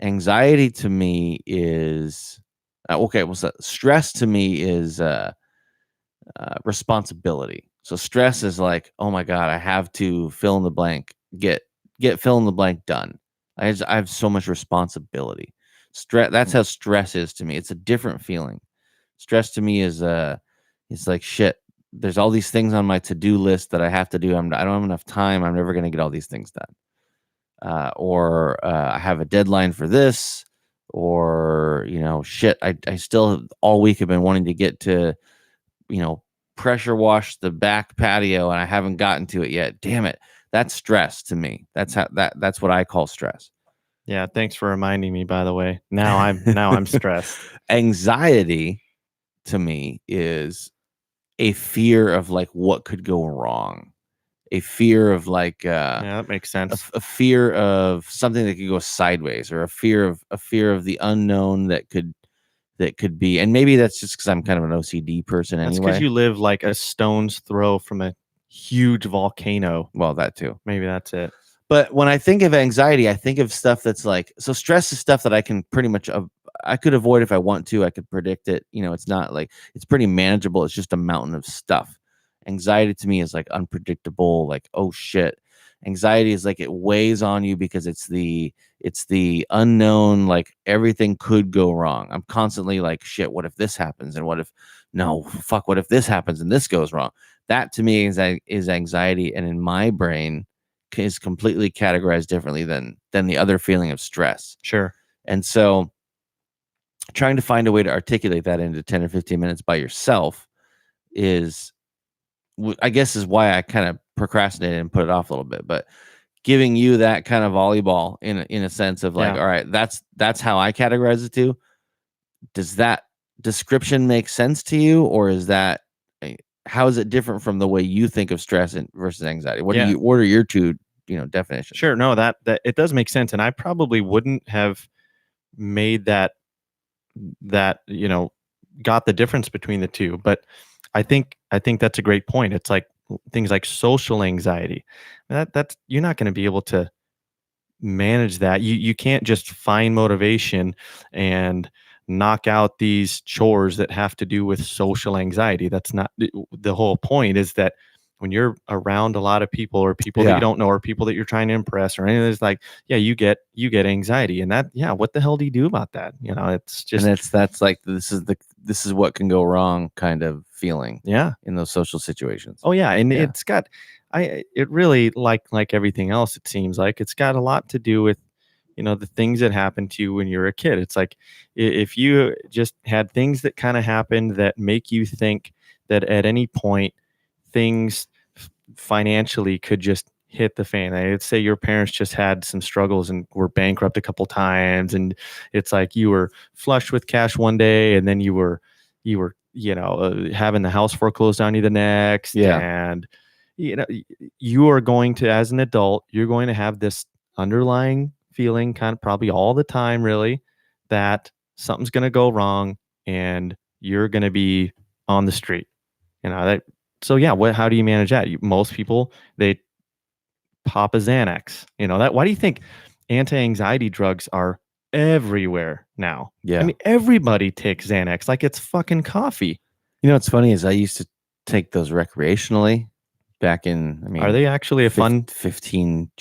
Anxiety to me is okay. Well, so stress to me is responsibility. So stress is like, oh my god, I have to fill in the blank, get fill in the blank done. I have so much responsibility. Stress. That's how stress is to me. It's a different feeling. Stress to me is it's like shit. There's all these things on my to-do list that I have to do. I don't have enough time. I'm never going to get all these things done. Or I have a deadline for this, or shit. I still all week have been wanting to get to, pressure wash the back patio, and I haven't gotten to it yet. Damn it. That's stress to me. That's what I call stress. Yeah, thanks for reminding me, by the way. Now I'm stressed. Anxiety to me is a fear of like what could go wrong. A fear of like Yeah, that makes sense. a fear of something that could go sideways, or a fear of the unknown that could be. And maybe that's just because I'm kind of an OCD person That's anyway. because you live like a stone's throw from a huge volcano. Well, that too. Maybe that's it. But when I think of anxiety, I think of stuff that's like, so stress is stuff that I can pretty much I could avoid if I want to. I could predict it. It's not like, it's pretty manageable. It's just a mountain of stuff. Anxiety to me is like unpredictable, like, oh shit. Anxiety is like, it weighs on you because it's the unknown, like everything could go wrong. I'm constantly like, shit, what if this happens? And what if this happens and this goes wrong? That to me is anxiety, and in my brain is completely categorized differently than the other feeling of stress. Sure. And so trying to find a way to articulate that into 10 or 15 minutes by yourself is, I guess, is why I kind of procrastinated and put it off a little bit. But giving you that kind of volleyball in a sense of like, all right, that's how I categorize it too. Does that description make sense to you, or is that, how is it different from the way you think of stress versus anxiety? What are your two, definitions? Sure. No, that it does make sense. And I probably wouldn't have made that, got the difference between the two. But I think that's a great point. It's like things like social anxiety. That's, you're not going to be able to manage that. You can't just find motivation and knock out these chores that have to do with social anxiety. That's not the whole point. Is that when you're around a lot of people, or people that you don't know, or people that you're trying to impress, or anything, it's like, yeah, you get anxiety, and that, yeah, what the hell do you do about that? It's just, and that's like, this is what can go wrong kind of feeling. Yeah, in those social situations. Oh yeah, and it's got, it really, like everything else, it seems like it's got a lot to do with, the things that happen to you when you're a kid. It's like, if you just had things that kind of happened that make you think that at any point things financially could just hit the fan. Let's say your parents just had some struggles and were bankrupt a couple times, and it's like you were flush with cash one day, and then you were having the house foreclosed on you the next. And you are going to, as an adult, you're going to have this underlying feeling, kind of probably all the time, really, that something's going to go wrong and you're going to be on the street. So yeah, how do you manage that? Most people, they pop a Xanax. Why do you think anti-anxiety drugs are everywhere now? Yeah. I mean, everybody takes Xanax like it's fucking coffee. What's funny is I used to take those recreationally back in, are they actually a fun 15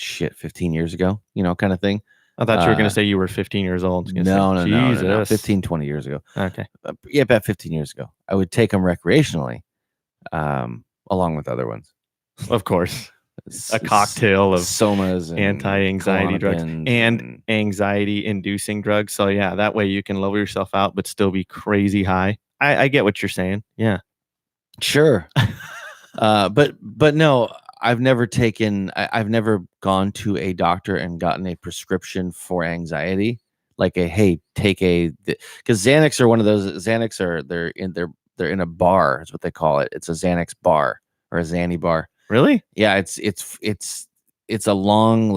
years ago, kind of thing? I thought you were going to say you were 15 years old. I was gonna say, No. Jesus. 15, 20 years ago. Okay. Yeah, about 15 years ago. I would take them recreationally, along with other ones. Of course. A cocktail of somas and anti-anxiety drugs Klonopins and anxiety-inducing drugs. So yeah, that way you can lower yourself out but still be crazy high. I get what you're saying. Yeah. Sure. But no, I've never gone to a doctor and gotten a prescription for anxiety. Like because Xanax are one of those. They're in a bar. Is what they call it. It's a Xanax bar or a Xanny bar. Really? Yeah, it's a long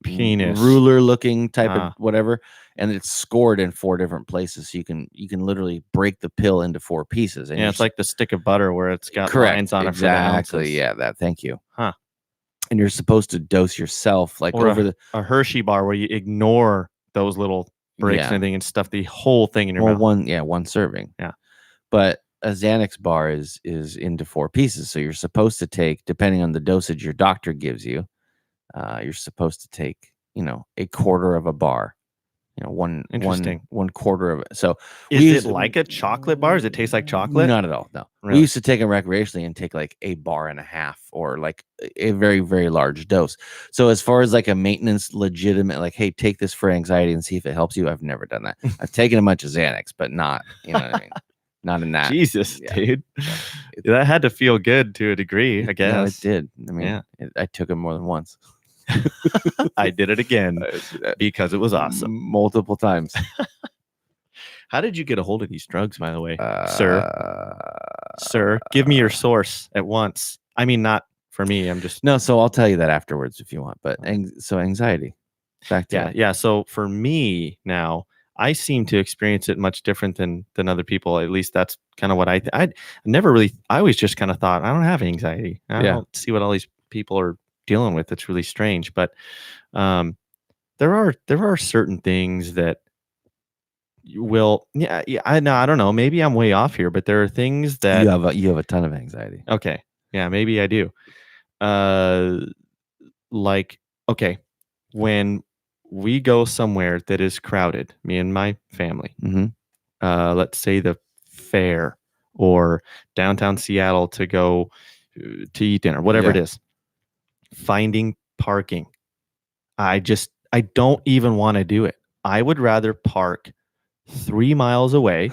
Penis. ruler looking type Ah. of whatever, and it's scored in 4 different places, so you can literally break the pill into 4 pieces. And Yeah, it's like the stick of butter where it's got correct, lines on it for the exactly. ounces. Yeah, that. Thank you. Huh. And you're supposed to dose yourself like Or over a Hershey bar where you ignore those little breaks and everything and stuff the whole thing in your mouth. one serving. Yeah. But a Xanax bar is into 4 pieces, so you're supposed to take, depending on the dosage your doctor gives you, you're supposed to take, a quarter of a bar, one quarter of it. So is it like a chocolate bar? Does it taste like chocolate? Not at all. No. Really? We used to take them recreationally and take like a bar and a half, or like a very, very large dose. So as far as like a maintenance legitimate, like, hey, take this for anxiety and see if it helps you, I've never done that. I've taken a bunch of Xanax, but not, you know what I mean? Not in that. Jesus, Yeah. dude. Yeah, that had to feel good to a degree, I guess. No, it did. I mean, Yeah. I took it more than once. I did it again because it was awesome. Multiple times. How did you get a hold of these drugs, by the way, sir? Give me your source at once. I mean, not for me. I'm just no. So I'll tell you that afterwards if you want. But so anxiety. Back to yeah. So for me now, I seem to experience it much different than other people. At least that's kind of what I never really. I always just kind of thought I don't have anxiety. I don't see what all these people are dealing with. It's really strange, but there are certain things that will I don't know, maybe I'm way off here, but there are things that you have a ton of anxiety. Okay, yeah, maybe I do. Like, okay, when we go somewhere that is crowded, me and my family, let's say the fair or downtown Seattle to go to eat dinner, whatever it is, finding parking, I don't even want to do it. I would rather park 3 miles away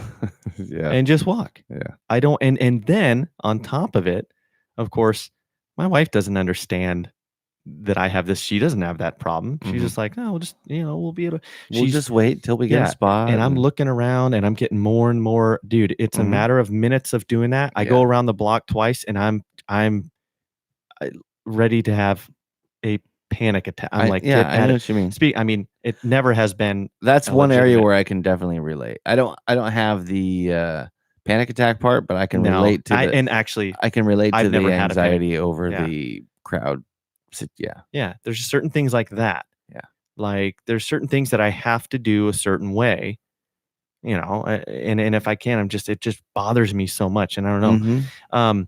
and just walk. Yeah. I don't, and then on top of it, of course, my wife doesn't understand that I have this. She doesn't have that problem. She's just like, no, we'll just, we'll be able to, we'll just wait till we get a spot. And I'm looking around and I'm getting more and more, dude, it's a matter of minutes of doing that. I go around the block twice and I'm ready to have a panic attack. I'm like, I know what you mean. I mean, it never has been. That's one area where I can definitely relate. I don't have the panic attack part, but I can relate to I can relate to the anxiety over the crowd. Yeah. There's certain things like that. Yeah. Like there's certain things that I have to do a certain way, and if I can't, it just bothers me so much. And I don't know.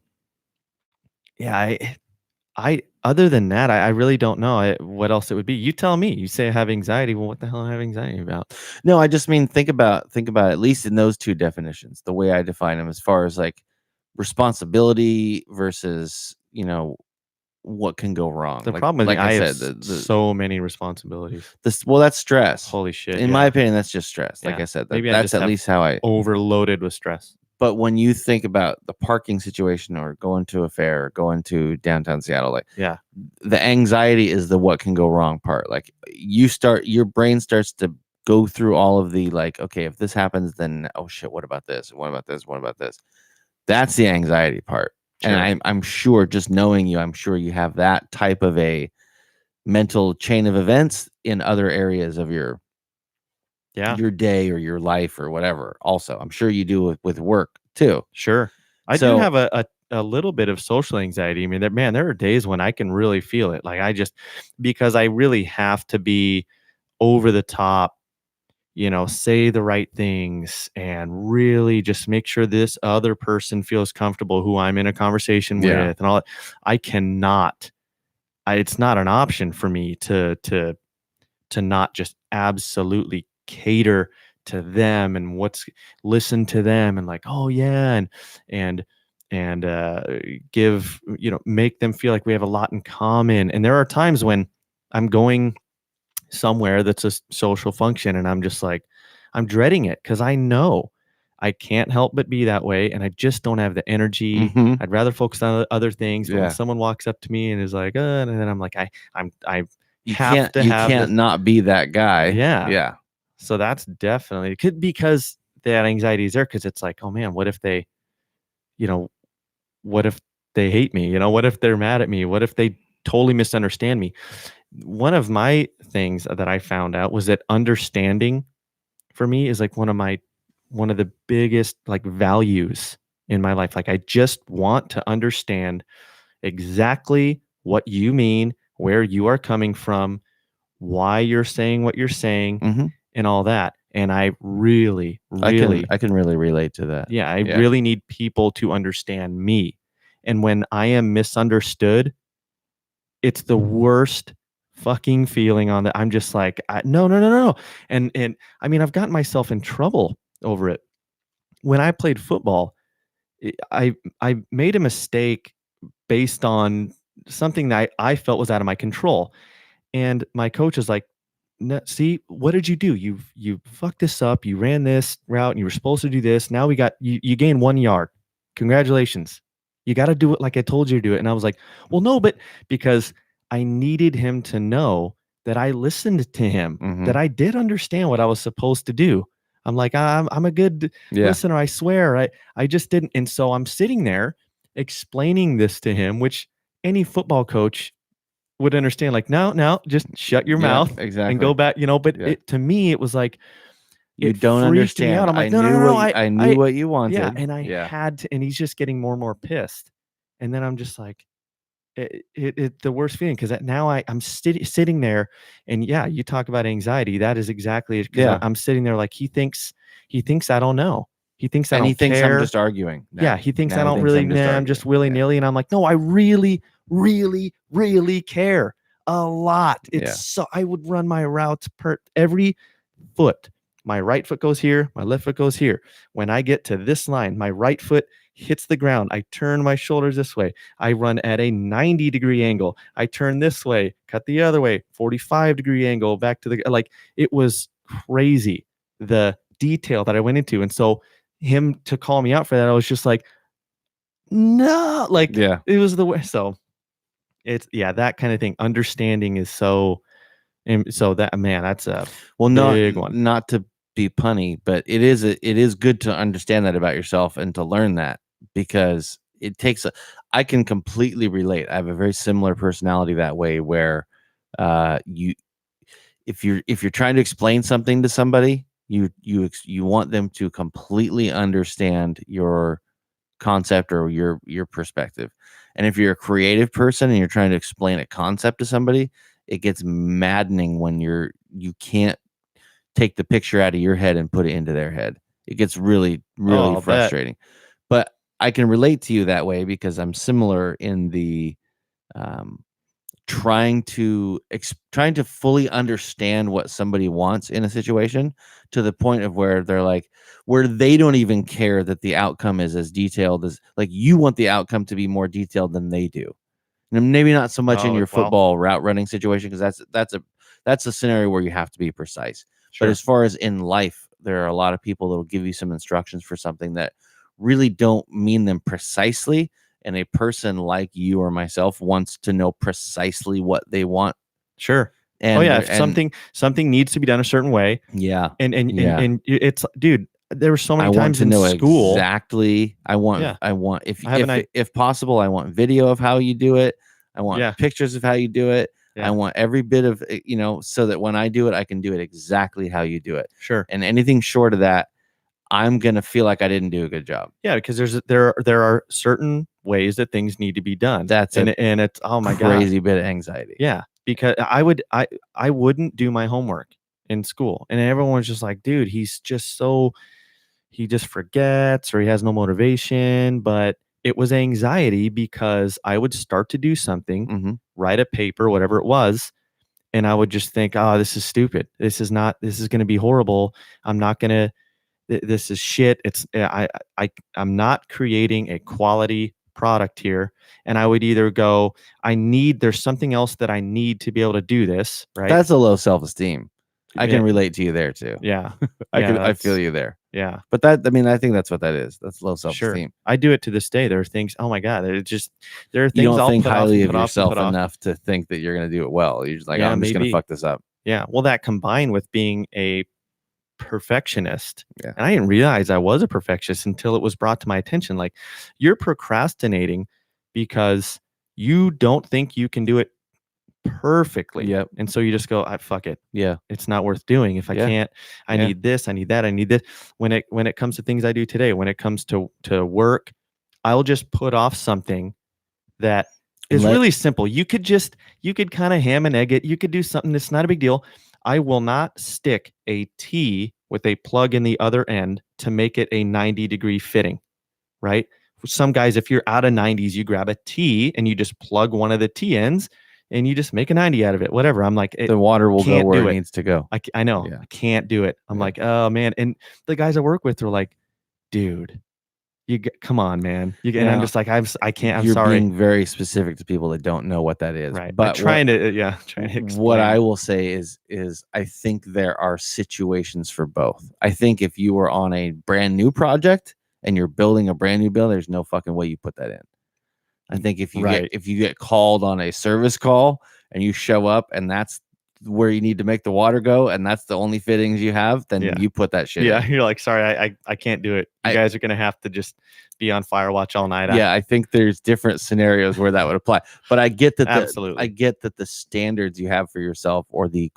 I other than that, I really don't know what else it would be. You tell me. You say I have anxiety. Well, what the hell do I have anxiety about? No, I just mean think about at least in those 2 definitions, the way I define them, as far as like responsibility versus what can go wrong. The problem is, like I have so many responsibilities. That's stress. Holy shit! In my opinion, that's just stress. Like I said, maybe that's at least how I overloaded with stress. But when you think about the parking situation or going to a fair or going to downtown Seattle, like the anxiety is the what can go wrong part. Like your brain starts to go through all of the like, okay, if this happens, then oh shit, what about this? What about this? What about this? That's the anxiety part. Sure. And I'm sure, just knowing you, I'm sure you have that type of a mental chain of events in other areas of your day or your life or whatever. Also, I'm sure you do with work too. Sure. I do have a little bit of social anxiety. I mean, there are days when I can really feel it. Like because I really have to be over the top, say the right things and really just make sure this other person feels comfortable who I'm in a conversation with and all that. I cannot it's not an option for me to not just absolutely cater to them and listen to them and like, oh yeah, and give, make them feel like we have a lot in common. And there are times when I'm going somewhere that's a social function and I'm just like, I'm dreading it because I know I can't help but be that way, and I just don't have the energy. Mhm. I'd rather focus on other things. But when Yeah. someone walks up to me and is like, and then I'm like, I You have to you have can't this. not be that guy. Yeah. Yeah. So that's definitely, it could, because that anxiety is there, because it's like, oh man, what if they, you know, what if they hate me? What if they're mad at me? What if they totally misunderstand me? One of my things that I found out was that understanding for me is like one of the biggest like values in my life. Like I just want to understand exactly what you mean, where you are coming from, why you're saying what you're saying, Mhm. and all that. And I really, really, I can really relate to that. yeah, I really need people to understand me. And when I am misunderstood, it's the worst fucking feeling on that. I'm just like, no, no, no, no, no. And I mean, I've gotten myself in trouble over it. When I played football, I made a mistake based on something that I felt was out of my control. And my coach is like, no, see, what did you do? You fucked this up. You ran this route and you were supposed to do this. Now you gained 1 yard. Congratulations. You got to do it like I told you to do it. And I was like, well, no, but because I needed him to know that I listened to him, that Mhm. I did understand what I was supposed to do. I'm like, I'm a good Yeah. listener. I swear. I just didn't. And so I'm sitting there explaining this to him, which any football coach would understand, like, no, just shut your Yeah, mouth and exactly. go back, but Yeah. to me, it was like, You it don't freaked me out. understand. I'm like, I no, no, knew no, no. I knew what you Yeah. wanted. And I Yeah. had to, and he's just getting more and more pissed. And then I'm just like, the worst feeling. Cause now I'm sitting there, and yeah, you talk about anxiety. That is exactly it. Cause Yeah. I'm sitting there like, he thinks I don't know. He thinks I And don't he thinks I'm care. just arguing. Yeah, Now. he thinks Now I he don't thinks really, I'm just I'm just arguing. willy Yeah. nilly. And I'm like, no, I really, really, really care a lot. It's Yeah. so, I would run my routes per every foot. My right foot goes here, my left foot goes here. When I get to this line, my right foot hits the ground. I turn my shoulders this way. I run at a 90-degree angle. I turn this way, cut the other way, 45-degree angle back to the, like, it was crazy, the detail that I went into. And so him to call me out for that, I was just like, no, like, Yeah. it was the way. So it's, yeah, that kind of thing. Understanding is so, and so that, man, that's a big one. Not to be punny, but it is good to understand that about yourself and to learn that, because it takes I can completely relate. I have a very similar personality that way, where you if you're trying to explain something to somebody, you want them to completely understand your concept or your perspective. And if you're a creative person and you're trying to explain a concept to somebody, it gets maddening when you can't take the picture out of your head and put it into their head. It gets really, really I'll bet. frustrating. But I can relate to you that way, because I'm similar in the um, trying to fully understand what somebody wants in a situation, to the point of where they're like, where they don't even care that the outcome is as detailed as, like, you want the outcome to be more detailed than they do. And maybe not so much in Oh, your well, football route running situation, because that's a scenario where you have to be precise. But sure. as far as in life, there are a lot of people that will give you some instructions for something that really don't mean them precisely. And a person like you or myself wants to know precisely what they want. Sure. And Oh yeah, they're- if and something needs to be done a certain way, yeah, and it's, dude, there were so I many want times to in know school. exactly. Yeah. I want I have an if possible, I want video of how you do it. I want Yeah. pictures of how you do it. I Yeah. want every bit of it, so that when I do it, I can do it exactly how you do it. Sure. And anything short of that, I'm gonna feel like I didn't do a good job. Yeah, because there are certain ways that things need to be done. That's and it's, oh my god. Crazy bit of anxiety. Yeah, because I wouldn't do my homework in school, and everyone's just like, dude, he just forgets, or he has no motivation. But it was anxiety because I would start to do something, Mm-hmm. write a paper, whatever it was, and I would just think, oh, this is stupid. This is going to be horrible. I'm not going to, this is shit. I'm not creating a quality product here. And I would either go, there's something else that I need to be able to do this. Right. That's a low self-esteem. I can Yeah. relate to you there too. Yeah. I feel you there. Yeah. But I think that's what that is. That's low Sure. self-esteem. I do it to this day. There are things, oh my God, there are You things don't I'll think put off highly and of put off and yourself put off. enough to think that you're going to do it well. You're just like, Yeah, I'm just going maybe. to fuck this up. Yeah. Well, that combined with being a perfectionist. Yeah. And I didn't realize I was a perfectionist until it was brought to my attention. Like, you're procrastinating because you don't think you can do it perfectly. Yep. And so you just go, fuck it. Yeah. It's not worth doing. If I Yeah. can't, I Yeah. need this, I need that, I need this. When it comes to things I do today, when it comes to work, I'll just put off something that is really simple. You could kind of ham and egg it. You could do something that's not a big deal. I will not stick a T with a plug in the other end to make it a 90-degree fitting, right? For some guys, if you're out of 90s, you grab a T and you just plug one of the T ends and you just make a 90 out of it, whatever. I'm like, the water will go where do it it. needs to go. I know. Yeah. I can't do it. I'm Yeah. like, oh man. And the guys I work with are like, dude, come on, man. And I'm just like, I can't. I'm You're sorry. being very specific to people that don't know what that is. Right. But I'm trying to explain. What I will say is I think there are situations for both. I think if you were on a brand new project and you're building a brand new building, there's no fucking way you put that in. I think if you get called on a service call and you show up and that's where you need to make the water go and that's the only fittings you have, then you put that shit in. You're like, sorry, I can't do it. You guys are gonna have to just be on fire watch all night. I think there's different scenarios where that would apply. But I get that absolutely. I get that the standards you have for yourself or the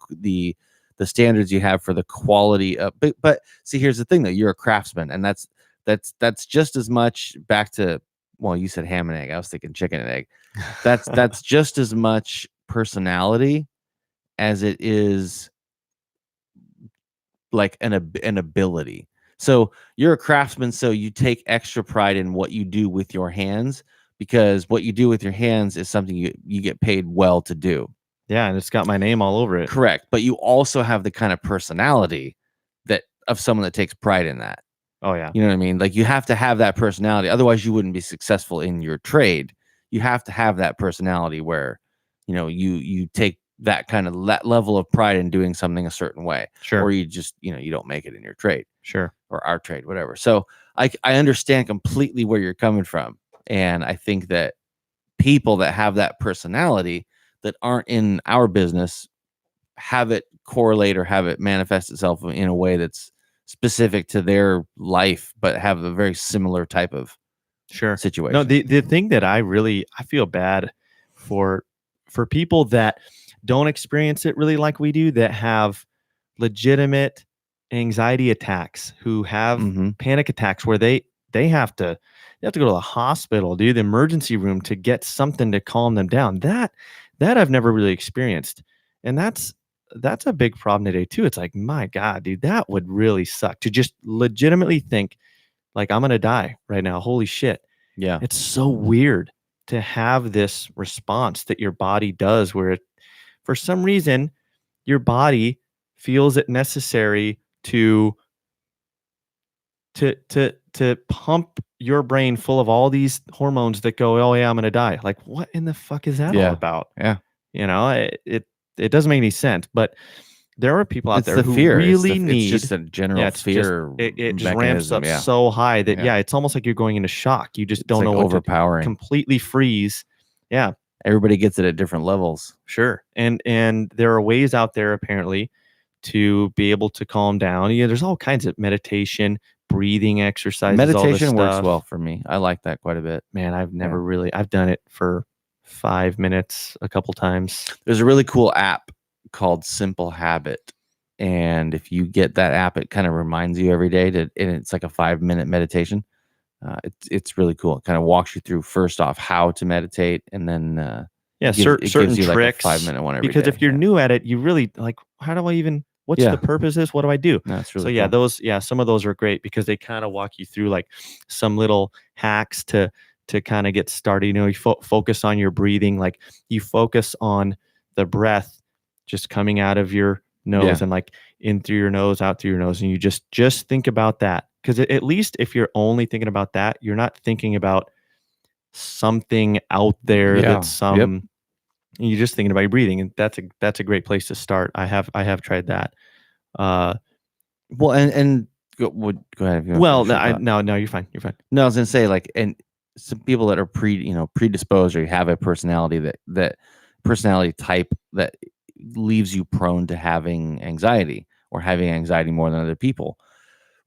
standards you have for the quality of but see, here's the thing though, you're a craftsman, and that's just as much back to, well, you said ham and egg. I was thinking chicken and egg. That's just as much personality as it is like an ability. So you're a craftsman, so you take extra pride in what you do with your hands, because what you do with your hands is something you get paid well to do. Yeah, and it's got my name all over it. Correct. But you also have the kind of personality that of someone that takes pride in that. Oh yeah. You know what I mean? Like, you have to have that personality. Otherwise you wouldn't be successful in your trade. You have to have that personality where, you take that kind of level of pride in doing something a certain way. Sure. Or you just, you don't make it in your trade. Sure. Or our trade, whatever. So I understand completely where you're coming from. And I think that people that have that personality that aren't in our business have it correlate or have it manifest itself in a way that's specific to their life, but have a very similar type of situation. No, the thing that I feel bad for people that don't experience it really like we do, that have legitimate anxiety attacks, who have panic attacks where they have to go to the hospital, do the emergency room to get something to calm them down. That I've never really experienced. And that's a big problem today too. It's like, my God, dude, that would really suck to just legitimately think like, I'm going to die right now. Holy shit. Yeah. It's so weird to have this response that your body does where for some reason your body feels it necessary to pump your brain full of all these hormones that go, oh yeah, I'm going to die. Like, what in the fuck is that all about? Yeah. It doesn't make any sense, but there are people out there who fear. really it's just a general fear. It just ramps up so high that it's almost like you're going into shock. You just don't know what overpowering. To completely freeze. Yeah. Everybody gets it at different levels. Sure. And there are ways out there apparently to be able to calm down. There's all kinds of meditation, breathing exercises. Meditation works well for me. I like that quite a bit. Man, I've done it for 5 minutes a couple times. There's a really cool app called Simple Habit, and if you get that app, it kind of reminds you every day and it's like a 5-minute meditation. It's really cool. It kind of walks you through, first off, how to meditate, and then certain gives you tricks, like a 5-minute one every because day. If you're new at it, you really like, how do I even, what's the purpose of this? What do I do? That's really cool. Some of those are great because they kind of walk you through like some little hacks to to kind of get started. You know, you focus on your breathing, like you focus on the breath just coming out of your nose Yeah. and like in through your nose, out through your nose. And you just think about that. Because at least if you're only thinking about that, you're not thinking about something out there Yeah. that's you're just thinking about your breathing. And that's a great place to start. I have tried that. Well, and go ahead. If you want to Well, finish your thought. no, you're fine. You're fine. No, I was gonna say, like, and some people that are predisposed or have a personality that personality type that leaves you prone to having anxiety or having anxiety more than other people.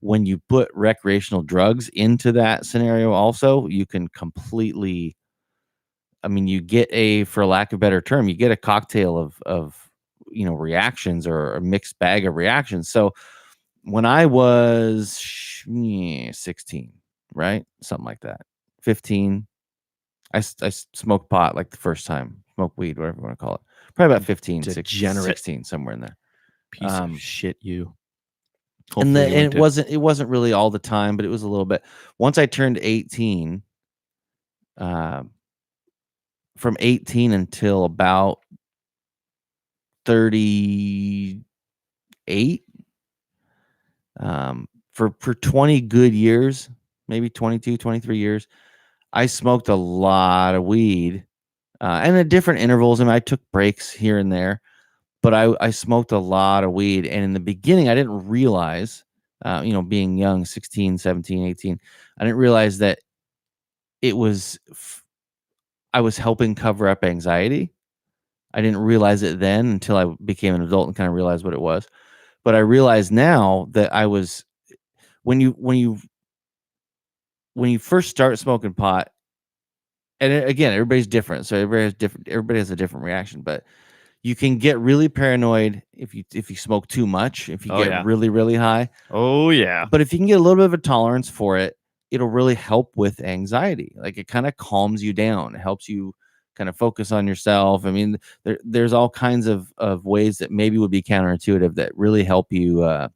When you put recreational drugs into that scenario, also, you can completely. I mean, you get for lack of a better term, you get a cocktail of reactions or a mixed bag of reactions. So when I was 16, right? Something like that. 15. I smoked pot like the first time. Smoked weed, whatever you want to call it. Probably about 15, Degenerate 16, somewhere in there. piece of shit. You. And Hopefully you it went to- wasn't really all the time, but it was a little bit. Once I turned 18, from 18 until about 38, for 20 good years, maybe 22, 23 years, I smoked a lot of weed, and at different intervals. I mean, I took breaks here and there, but I smoked a lot of weed. And in the beginning, I didn't realize, being young, 16, 17, 18, I didn't realize that it was, I was helping cover up anxiety. I didn't realize it then until I became an adult and kind of realized what it was. But I realize now that I was, when you first start smoking pot, and again, everybody's different, so everybody has a different reaction, but you can get really paranoid if you smoke too much, if you Oh, get yeah. really, really high. Oh yeah. But if you can get a little bit of a tolerance for it, it'll really help with anxiety. Like, it kind of calms you down. It helps you kind of focus on yourself. I mean, there's all kinds of ways that maybe would be counterintuitive that really help you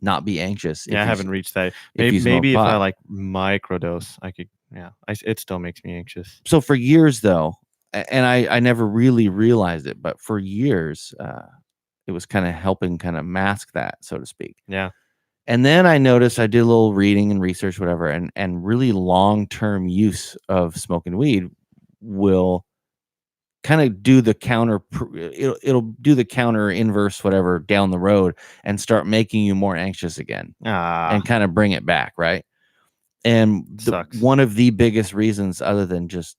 not be anxious. Yeah, I haven't reached that. if you smoke Maybe if I pot. like microdose, I could. Yeah, it still makes me anxious. So for years, though, and I never really realized it, but for years, it was kind of helping kind of mask that, so to speak. Yeah. And then I noticed, I did a little reading and research, whatever, and really long-term use of smoking weed will kind of do the it'll do the counter inverse, whatever, down the road and start making you more anxious again and kind of bring it back, right? And Sucks. one of the biggest reasons, other than just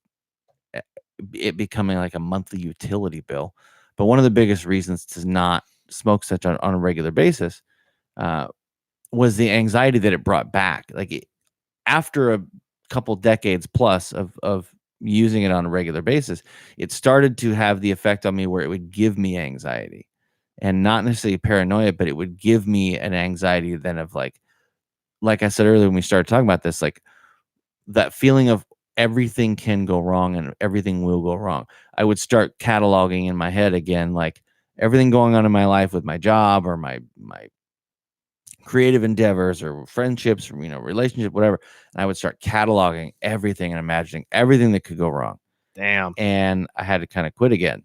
it becoming like a monthly utility bill, but one of the biggest reasons to not smoke such on a regular basis, was the anxiety that it brought back. Like, after a couple decades plus of using it on a regular basis, it started to have the effect on me where it would give me anxiety, and not necessarily paranoia, but it would give me an anxiety then of like I said earlier when we started talking about this, like that feeling of everything can go wrong and everything will go wrong. I would start cataloging in my head again, like everything going on in my life with my job or my creative endeavors or friendships, or, relationship, whatever. And I would start cataloging everything and imagining everything that could go wrong. Damn. And I had to kind of quit again,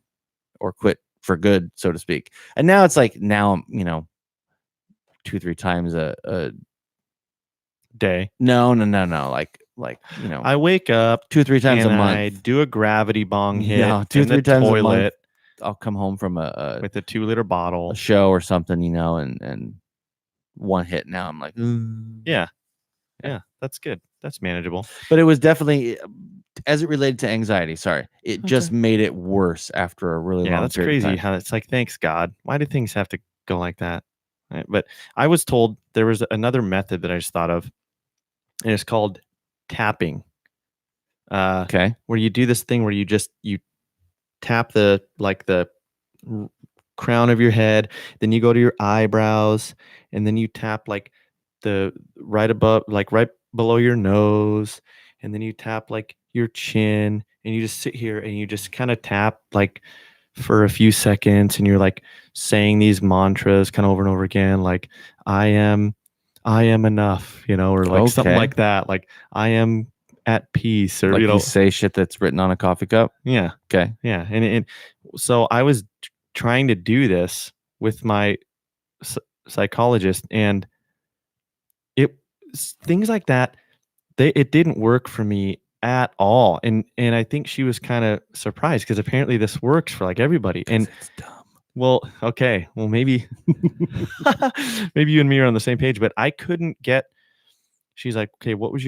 or quit for good, so to speak. And now it's like, now I'm, 2-3 times a Day. no. Like, I wake up 2-3 times a and month. I do a gravity bong hit Yeah, in 2-3 the times a month. toilet I'll come home from a with a 2-liter bottle. show or something, and one hit. Now I'm like, Yeah. Yeah, that's good. That's manageable. But it was definitely, as it related to anxiety. Sorry, it just made it worse after a really long that's period of crazy time. how it's like, thanks God. Why do things have to go like that? Right? But I was told there was another method that I just thought of, and it's called tapping. Okay. Where you do this thing where you tap the crown of your head, then you go to your eyebrows, and then you tap like the right above, like right below your nose, and then you tap like your chin, and you just sit here and you just kind of tap like for a few seconds, and you're like saying these mantras kind of over and over again, like I am enough, or like something Okay. like that, like I am at peace, or Like you know, you say shit that's written on a coffee cup. yeah, Okay. yeah, and so I was trying to do this with my psychologist, and it things like that. It didn't work for me at all, and I think she was kind of surprised because apparently this works for like everybody. And It's dumb. well, okay, well maybe maybe you and me are on the same page, but I couldn't get. She's like, okay, what's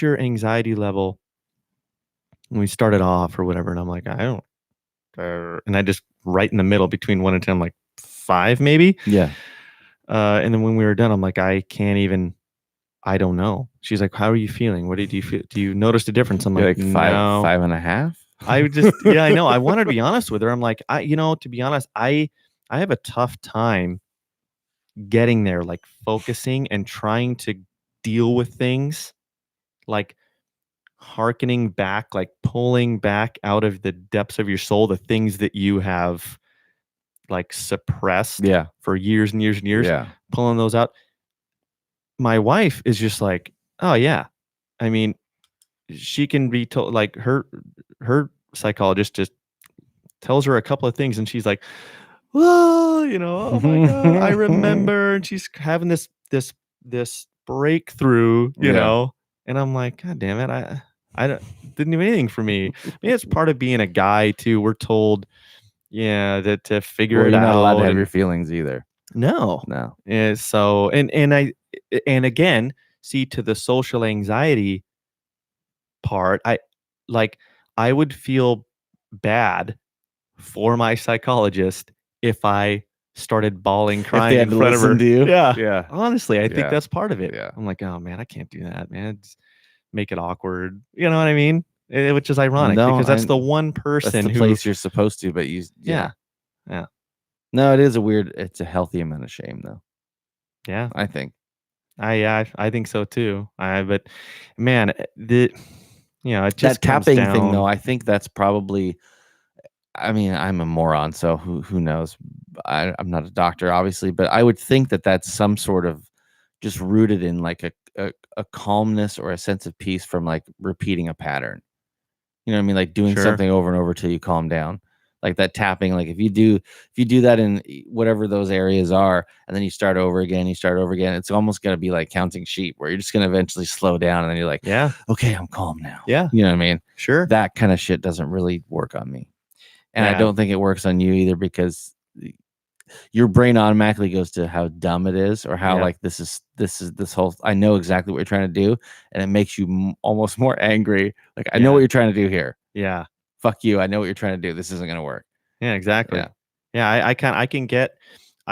your anxiety level when we started off or whatever, and I'm like, I don't, and I just right in the middle between 1 and 10, I'm like 5 maybe. Yeah. And then when we were done, I'm like, I can't even. I don't know. She's like, how are you feeling? What did you feel? Do you notice a difference? I'm You're like, like five, no. 5.5. I would just, yeah, I know. I wanted to be honest with her. I'm like, to be honest, I have a tough time getting there, like focusing and trying to deal with things, like hearkening back, like pulling back out of the depths of your soul, the things that you have like suppressed Yeah. for years and years and years, Yeah. pulling those out. My wife is just like, oh yeah. I mean, she can be told, like her psychologist just tells her a couple of things and she's like, oh, oh my God, I remember. And she's having this breakthrough, Yeah. and I'm like, God damn it. I didn't do anything for me. Maybe it's part of being a guy too. We're told, yeah, that to figure Well, it you're not allowed to out. have your And feelings either. no. No. And so, and again, see, to the social anxiety part, I would feel bad for my psychologist if I started bawling, If crying they in had to front of her. listen to you. Yeah. Yeah. Honestly, I think Yeah. that's part of it. Yeah. I'm like, oh man, I can't do that, man. Just make it awkward. You know what I mean? Which is ironic No, because that's the one That's person the who. place you're supposed to, but Yeah. Yeah. No, it's a healthy amount of shame though. Yeah. I think. I think so too. But man, it That just comes tapping thing though, down. I think that's probably, I mean, I'm a moron, so who knows? I'm not a doctor, obviously, but I would think that that's some sort of just rooted in like a calmness or a sense of peace from like repeating a pattern. You know what I mean? Like doing Sure. something over and over till you calm down. Like that tapping, like if you do that in whatever those areas are, and then you start over again, it's almost gonna be like counting sheep, where you're just gonna eventually slow down, and then you're like, Yeah. okay, I'm calm now. Yeah. You know what I mean? Sure. That kind of shit doesn't really work on me. And I Yeah. don't think it works on you either, because your brain automatically goes to how dumb it is, or how Yeah. like this whole, I know exactly what you're trying to do, and it makes you almost more angry. Like, I know Yeah. what you're trying to do here. Yeah. Fuck you. I know what you're trying to do. This isn't going to work. Yeah, exactly. Yeah. Yeah, I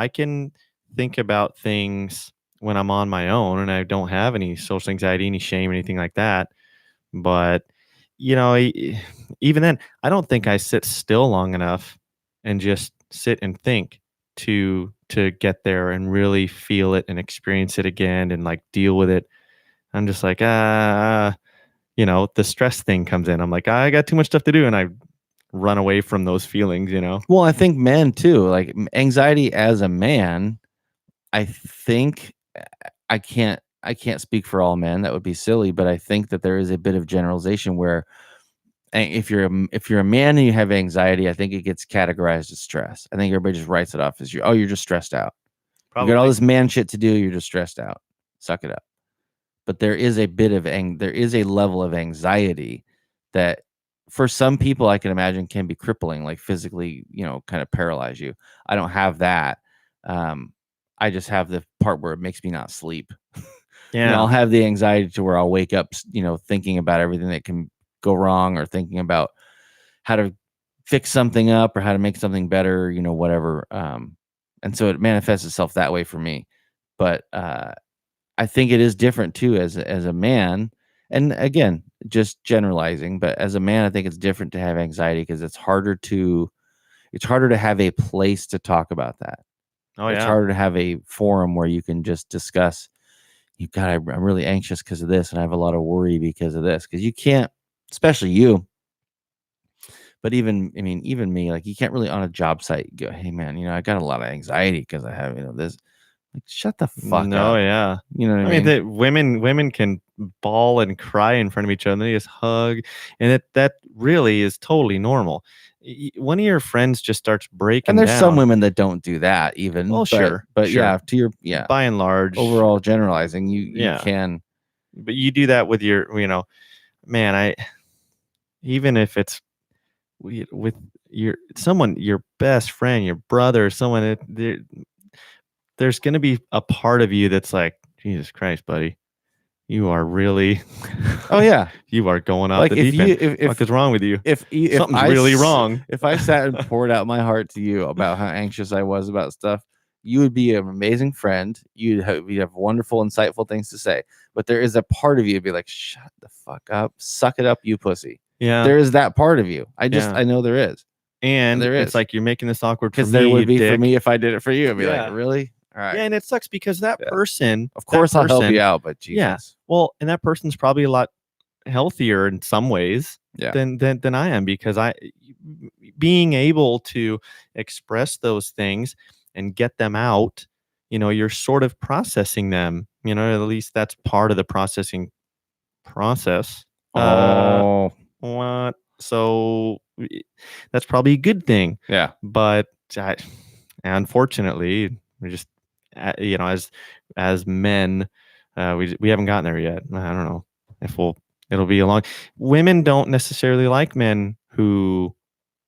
can think about things when I'm on my own and I don't have any social anxiety, any shame, anything like that. But even then, I don't think I sit still long enough and just sit and think to get there and really feel it and experience it again and like deal with it. I'm just like, the stress thing comes in. I'm like, I got too much stuff to do, and I run away from those feelings. Well, I think men too, like anxiety as a man, I think, I can't speak for all men. That would be silly, but I think that there is a bit of generalization where, if you're a man and you have anxiety, I think it gets categorized as stress. I think everybody just writes it off as you're just stressed out. You got all this man shit to do. You're just stressed out. Suck it up. But there is a bit of there is a level of anxiety that, for some people, I can imagine can be crippling, like physically, kind of paralyze you. I don't have that. I just have the part where it makes me not sleep. Yeah. I'll have the anxiety to where I'll wake up, thinking about everything that can go wrong, or thinking about how to fix something up, or how to make something better, whatever. And so it manifests itself that way for me. But I think it is different too as a man. And again, just generalizing, but as a man, I think it's different to have anxiety, because it's harder to have a place to talk about that. Oh It's yeah. harder to have a forum where you can just discuss, I'm really anxious because of this, and I have a lot of worry because of this. Because you can't, especially you, but even me, like, you can't really on a job site go, hey man, I got a lot of anxiety because I have, this. Like, shut the fuck No, up. yeah. You know what I mean, that women can bawl and cry in front of each other. And they just hug, and that really is totally normal. One of your friends just starts breaking and there's down. some women that don't do that even. Well, but, sure, but sure. yeah, to your By and large, overall generalizing, you Yeah. can. But you do that with your, man. Even if it's with your best friend, your brother, someone there's going to be a part of you that's like, Jesus Christ, buddy, you are really, Oh yeah, you are going off like the if deep you end. What is wrong with you? if Something's I really wrong. If I sat and poured out my heart to you about how anxious I was about stuff, you would be an amazing friend. You'd have wonderful, insightful things to say. But there is a part of you would be like, shut the fuck up, suck it up, you pussy. Yeah, There is that part of you. I know there is. and there it's is. like you're making this awkward for Because me. there would be dick. for me if I did it for you. I'd be Yeah. like, really? All right. Yeah, and it sucks because that person, Of course, I'll help person- you out, but Jesus. Yeah. Well, and that person's probably a lot healthier in some ways Yeah. than I am, because being able to express those things and get them out, you're sort of processing them, at least that's part of the processing process. Oh, What? So that's probably a good thing. yeah. But unfortunately, we just, as men, we haven't gotten there yet. I don't know if it'll be a long. Women don't necessarily like men who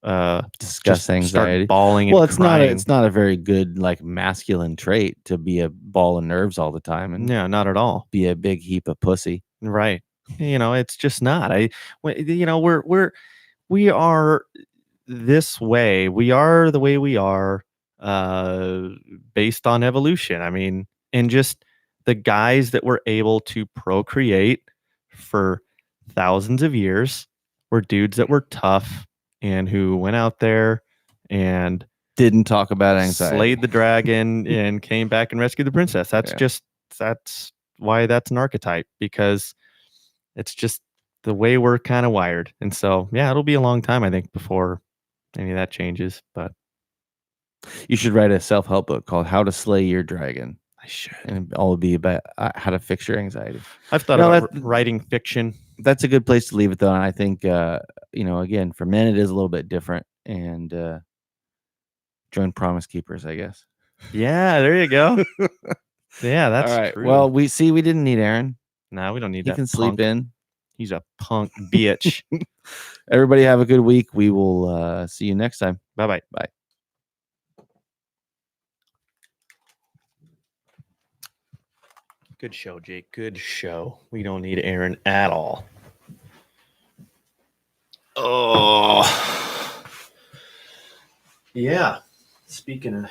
Discuss just anxiety. start bawling and Well, it's crying. not a very good like masculine trait to be a ball of nerves all the time and No, not at all. be a big heap of pussy. Right. It's just not. We are this way. We are the way we are, based on evolution. I mean, and just the guys that were able to procreate for thousands of years were dudes that were tough and who went out there and Didn't talk about anxiety. slayed the dragon and came back and rescued the princess. That's Yeah. that's why that's an archetype, because it's just the way we're kind of wired. And so, yeah, it'll be a long time, I think, before any of that changes. But You should write a self-help book called How to Slay Your Dragon. I should. And it all would be about how to fix your anxiety. I've thought about writing fiction. That's a good place to leave it, though. And I think, again, for men, it is a little bit different. And join Promise Keepers, I guess. Yeah, there you go. Yeah, that's all right. true. Well, we didn't need Aaron. No, we don't need He that. can sleep in. He's a punk bitch. Everybody have a good week. We will see you next time. Bye-bye. Bye. Good show, Jake. Good show. We don't need Aaron at all. Oh. Yeah. Speaking of